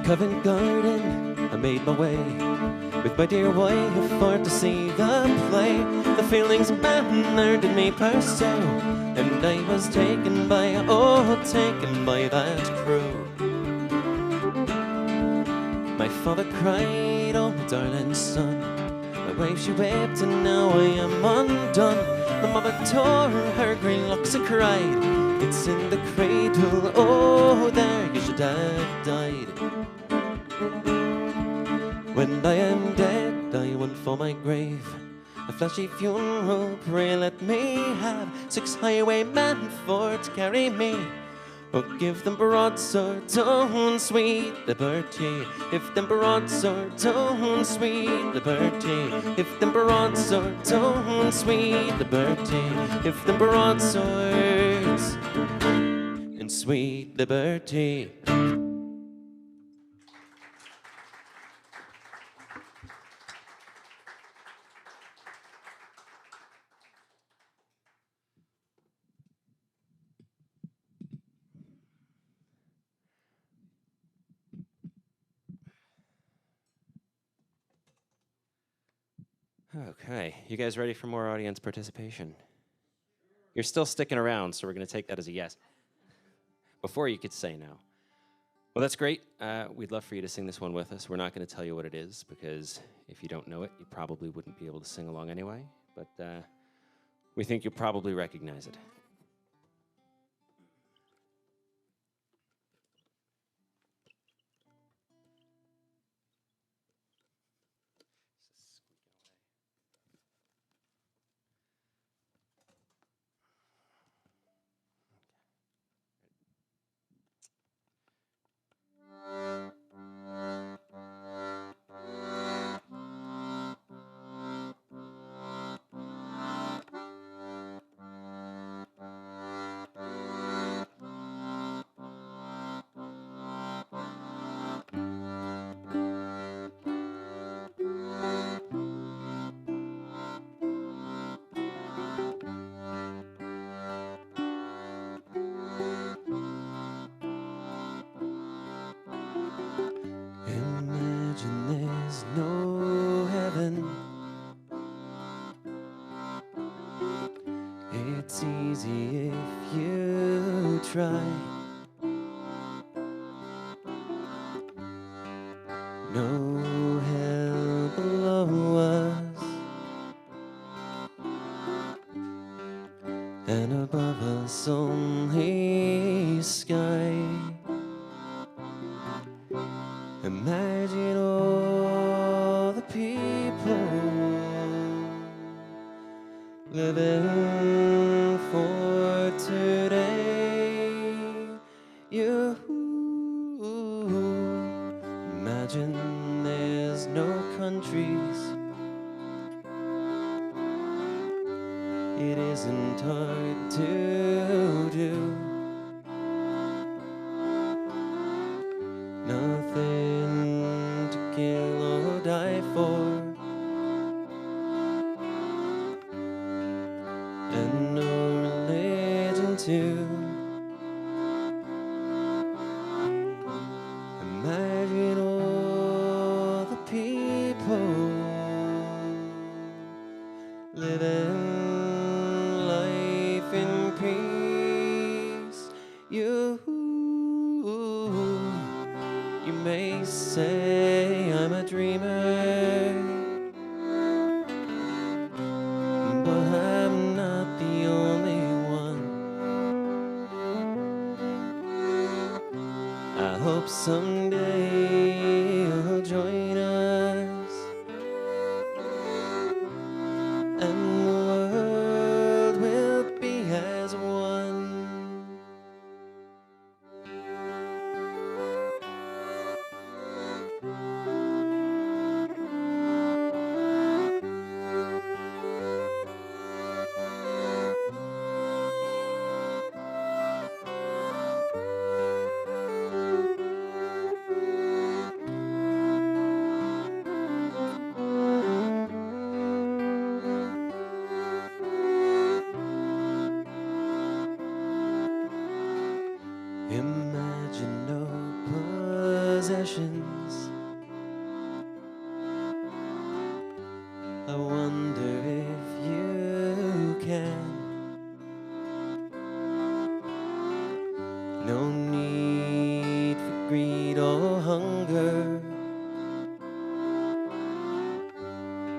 Covent Garden, I made my way with my dear wife for to see the play. The feelings bannered in me pursue, and I was taken by, oh, taken by that crew. My father cried, oh, my darling son. My wife, she wept, and now I am undone. My mother tore her grey locks and cried, it's in the cradle, oh, for my grave. A flashy funeral parade let me have 6 highwaymen for to carry me. Or give them broadswords, oh, sweet liberty. If them broadswords, oh, sweet liberty. If them broadswords, oh, sweet liberty. If them broadswords and sweet liberty. Okay, you guys ready for more audience participation? You're still sticking around, so we're going to take that as a yes. Before you could say no. Well, that's great. We'd love for you to sing this one with us. We're not going to tell you what it is, because if you don't know it, you probably wouldn't be able to sing along anyway. But we think you'll probably recognize it. Imagine there's no heaven. It's easy if you try. No hell below us, and above us only sky. Imagine all the people living for today. You imagine there's no countries. It isn't hard to do. Nothing to kill or die for, and no religion too. Imagine all the people living life in peace. You may say I'm a dreamer, but I'm not the only one. I hope someday you'll join us, and the world will be as one. Imagine no possessions. I wonder if you can. No need for greed or hunger.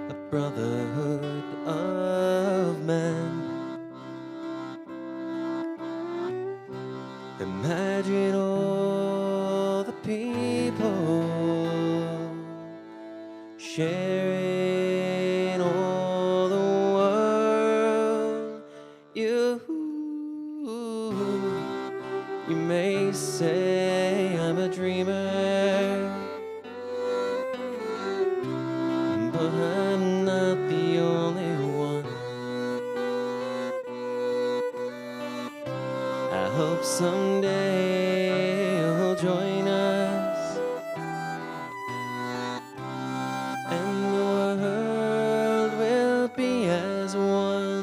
A brotherhood of man. Imagine all the people sharing say I'm a dreamer, but I'm not the only one. I hope someday you'll join us, and the world will be as one.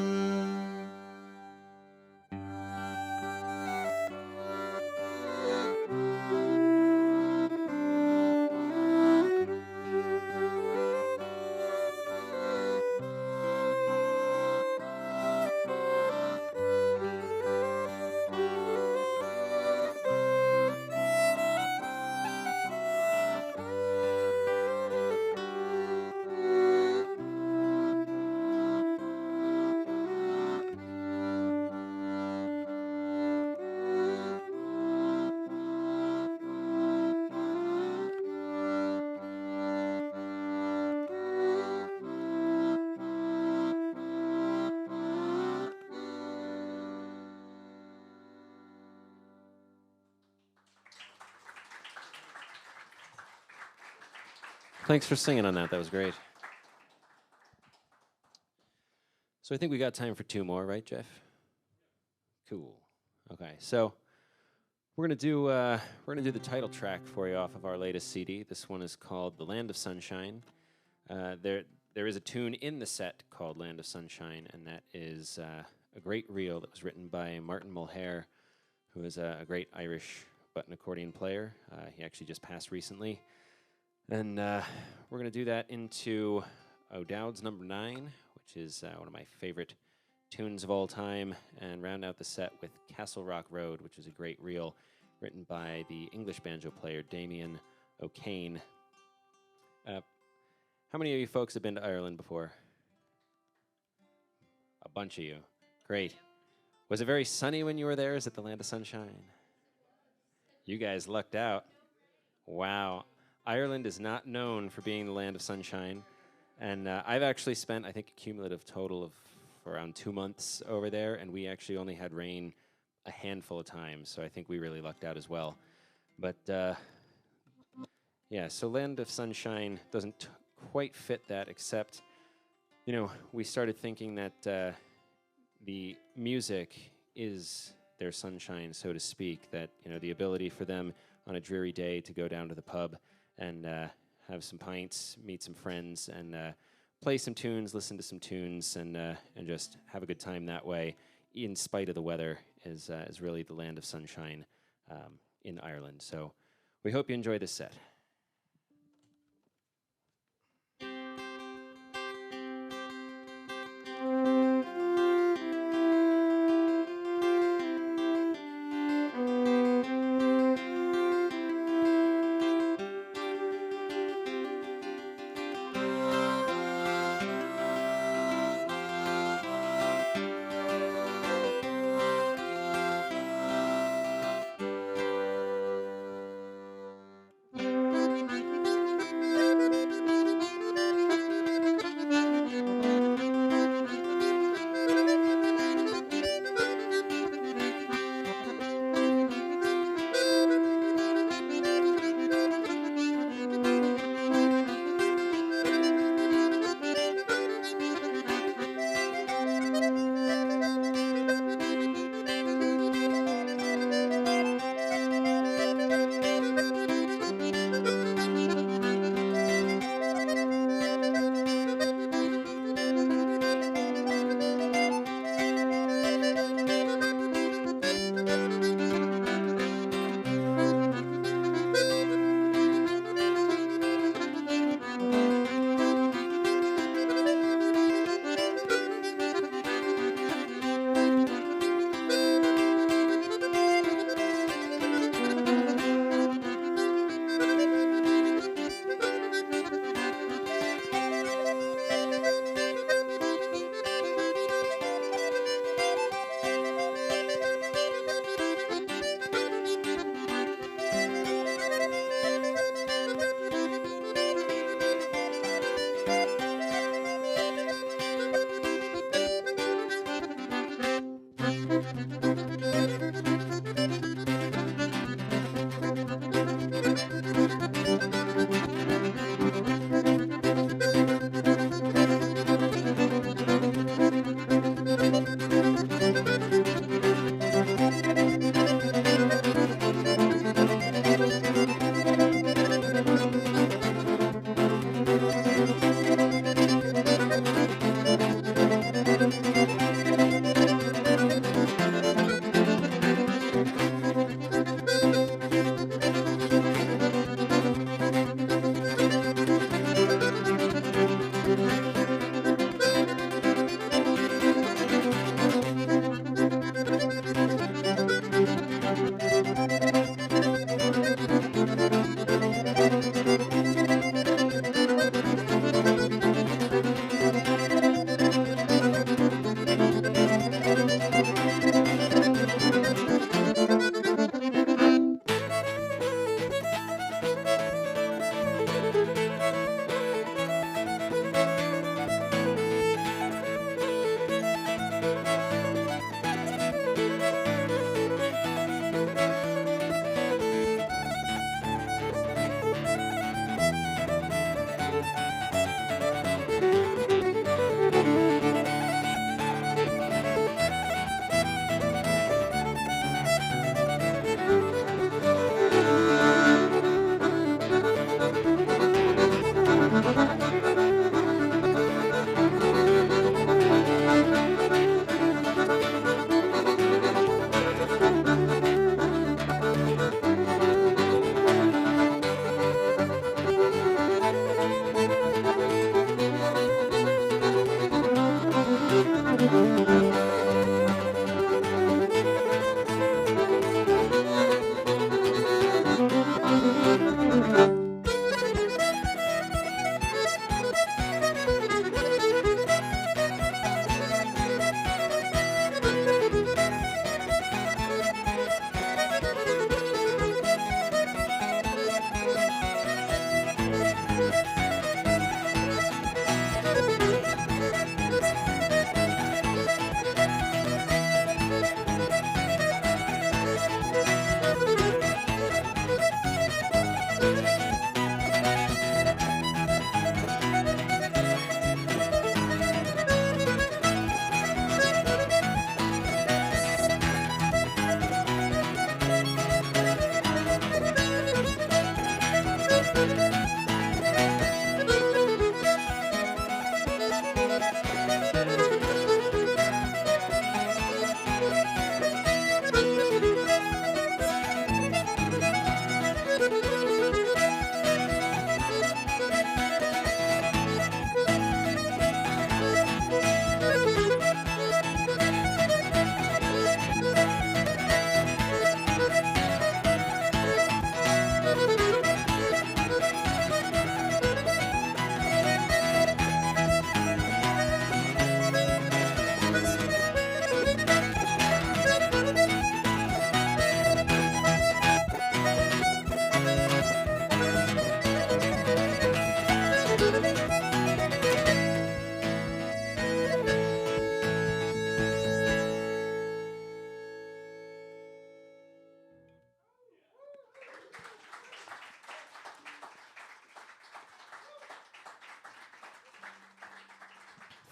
Thanks for singing on that. That was great. So I think we got time for 2 more, right, Jeff? Cool. Okay, so we're gonna do the title track for you off of our latest CD. This one is called "The Land of Sunshine." There is a tune in the set called "Land of Sunshine," and that is a great reel that was written by Martin Mulhare, who is a great Irish button accordion player. He actually just passed recently. And we're going to do that into O'Dowd's Number 9, which is one of my favorite tunes of all time, and round out the set with Castle Rock Road, which is a great reel written by the English banjo player Damien O'Kane. How many of you folks have been to Ireland before? A bunch of you. Great. Was it very sunny when you were there? Is it the Land of Sunshine? You guys lucked out. Wow. Ireland is not known for being the land of sunshine. And I've actually spent, I think, a cumulative total of around 2 months over there, and we actually only had rain a handful of times, so I think we really lucked out as well. But, yeah, so Land of Sunshine doesn't quite fit that, except, you know, we started thinking that the music is their sunshine, so to speak, that, you know, the ability for them on a dreary day to go down to the pub and have some pints, meet some friends, and play some tunes, listen to some tunes, and just have a good time that way, in spite of the weather, is really the Land of Sunshine in Ireland. So we hope you enjoy this set.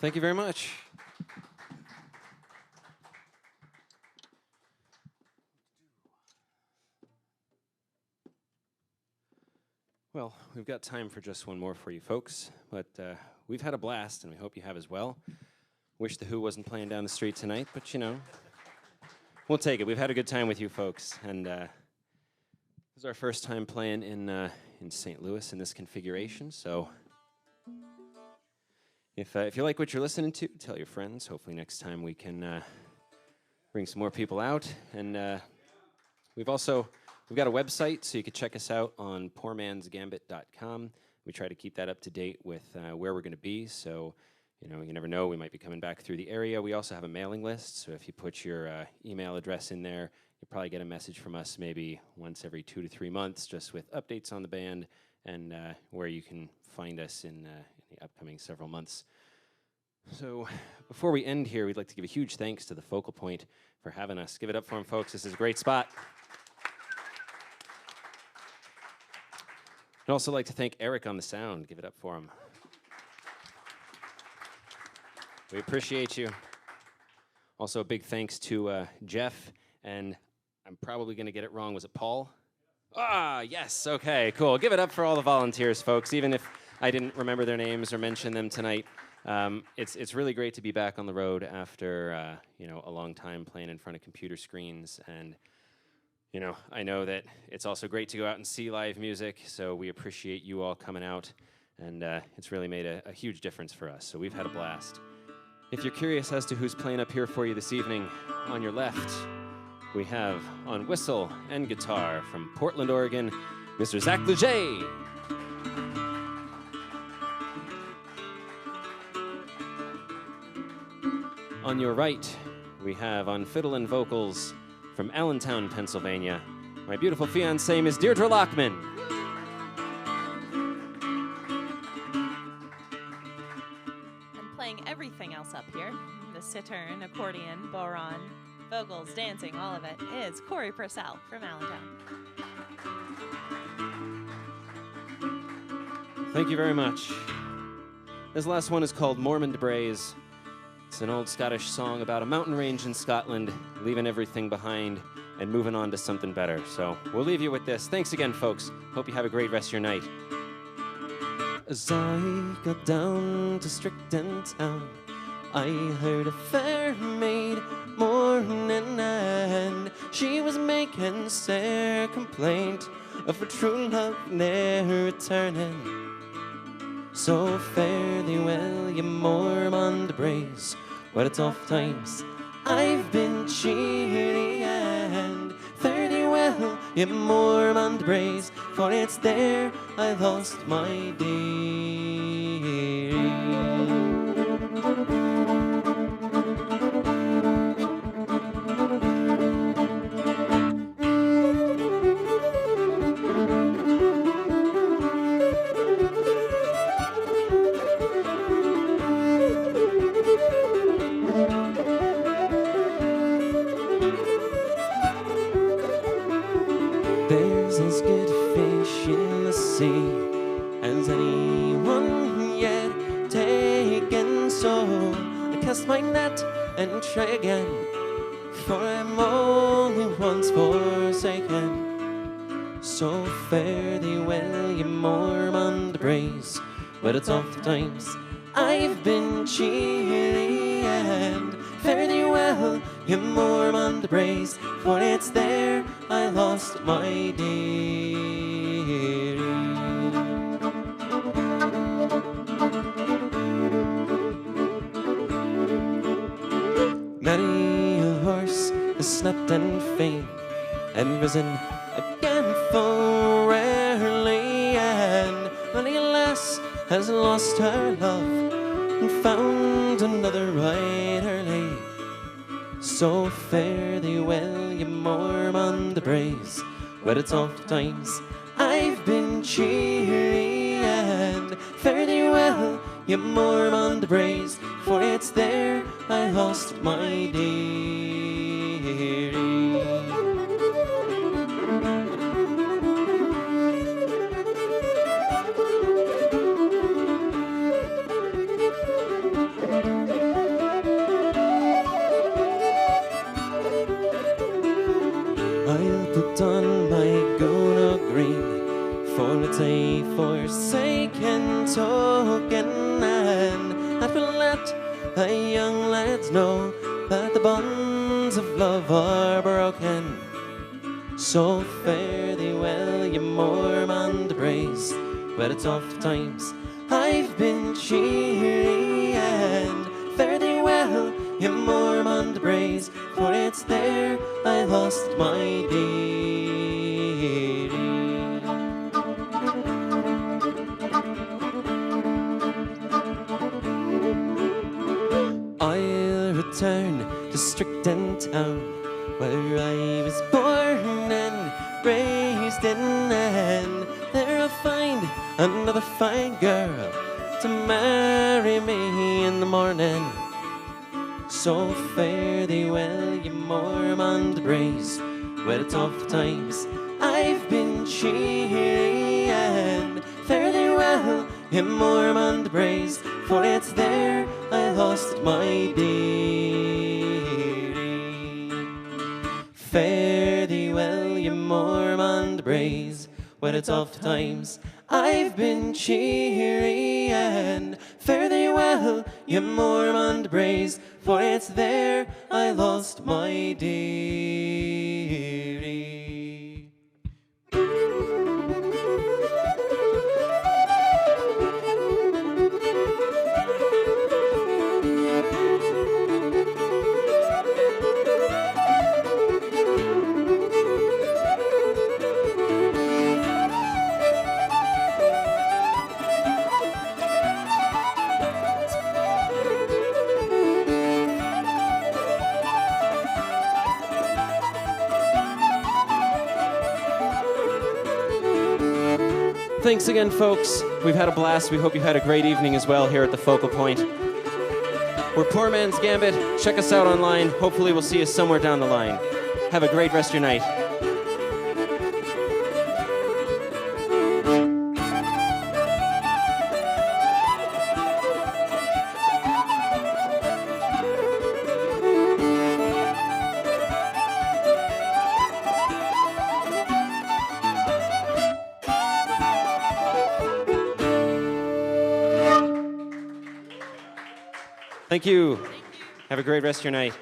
Thank you very much. Well, we've got time for just one more for you folks, but we've had a blast, and we hope you have as well. Wish the Who wasn't playing down the street tonight, but you know, we'll take it. We've had a good time with you folks, and this is our first time playing in St. Louis in this configuration, so if you like what you're listening to, tell your friends. Hopefully next time we can bring some more people out, and we've got a website, so you can check us out on poormansgambit.com. We try to keep that up to date with where we're going to be, so you know, you never know, we might be coming back through the area. We also have a mailing list, so if you put your email address in there, you'll probably get a message from us maybe once every 2 to 3 months, just with updates on the band and where you can find us in the upcoming several months. So before we end here, we'd like to give a huge thanks to the Focal Point for having us. Give it up for them, folks. This is a great spot. I'd also like to thank Eric on the sound. Give it up for him. We appreciate you. Also, a big thanks to Jeff, and I'm probably going to get it wrong. Was it Paul? Ah, yes. Okay, cool. Give it up for all the volunteers, folks, even if I didn't remember their names or mention them tonight. It's really great to be back on the road after a long time playing in front of computer screens, and I know that it's also great to go out and see live music, so we appreciate you all coming out, and it's really made a huge difference for us, so we've had a blast. If you're curious as to who's playing up here for you this evening, on your left, we have on whistle and guitar from Portland, Oregon, Mr. Zach Leger. On your right, we have on fiddle and vocals from Allentown, Pennsylvania, my beautiful fiancée, Ms. Deirdre Lockman. And playing everything else up here, the cittern, accordion, Bodhran, vocals, dancing, all of it, is Corey Purcell from Allentown. Thank you very much. This last one is called Mormon Braes. It's an old Scottish song about a mountain range in Scotland, leaving everything behind and moving on to something better. So we'll leave you with this. Thanks again, folks. Hope you have a great rest of your night. As I got down to Strickton town, I heard a fair maid mourning, and she was making sore complaint of her true love ne'er returning. So fare thee well, ye Mormon Braes, what a tough times I've been cheery, and fare thee well, ye Mormon Braes, for it's there I lost my dear. There's as good fish in and try again, for I'm only once forsaken. So fare thee well, ye Mormon braes, but it's oft times I've been cheery, and fare thee well, ye Mormon braes, for it's there I lost my dearie. Many a horse has slept and fain, and risen again full rarely, and many a lass has lost her love and found another right early. So fare thee well, ye Mormon braes, but it's oft times I've been cheery, and fare thee well, ye Mormon braes, for it's there I lost my dearie. I'll put on my gown of green, for it's a forsaken token, and that will let the young lads know that the bonds of love are broken. So fare thee well, ye Mormon braes, but it's oft times I've been cheery, and fare thee well, ye Mormon braes, for it's there I lost my dearie. I'll return to Strickton town, where I was born and raised in, and there I'll find another fine girl to marry me in the morning. So fare thee well, ye Mormon braes, where it's oft times I've been cheery, and fare thee well, ye Mormon braes, for it's there I lost my dearie. Fare thee well, ye Mormon braes, where it's oft times I've been cheery, and fare thee well, ye Mormon braes, for it's there I lost my dearie. Thanks again, folks. We've had a blast. We hope you had a great evening as well here at the Focal Point. We're Poor Man's Gambit. Check us out online. Hopefully we'll see you somewhere down the line. Have a great rest of your night. Thank you. Have a great rest of your night.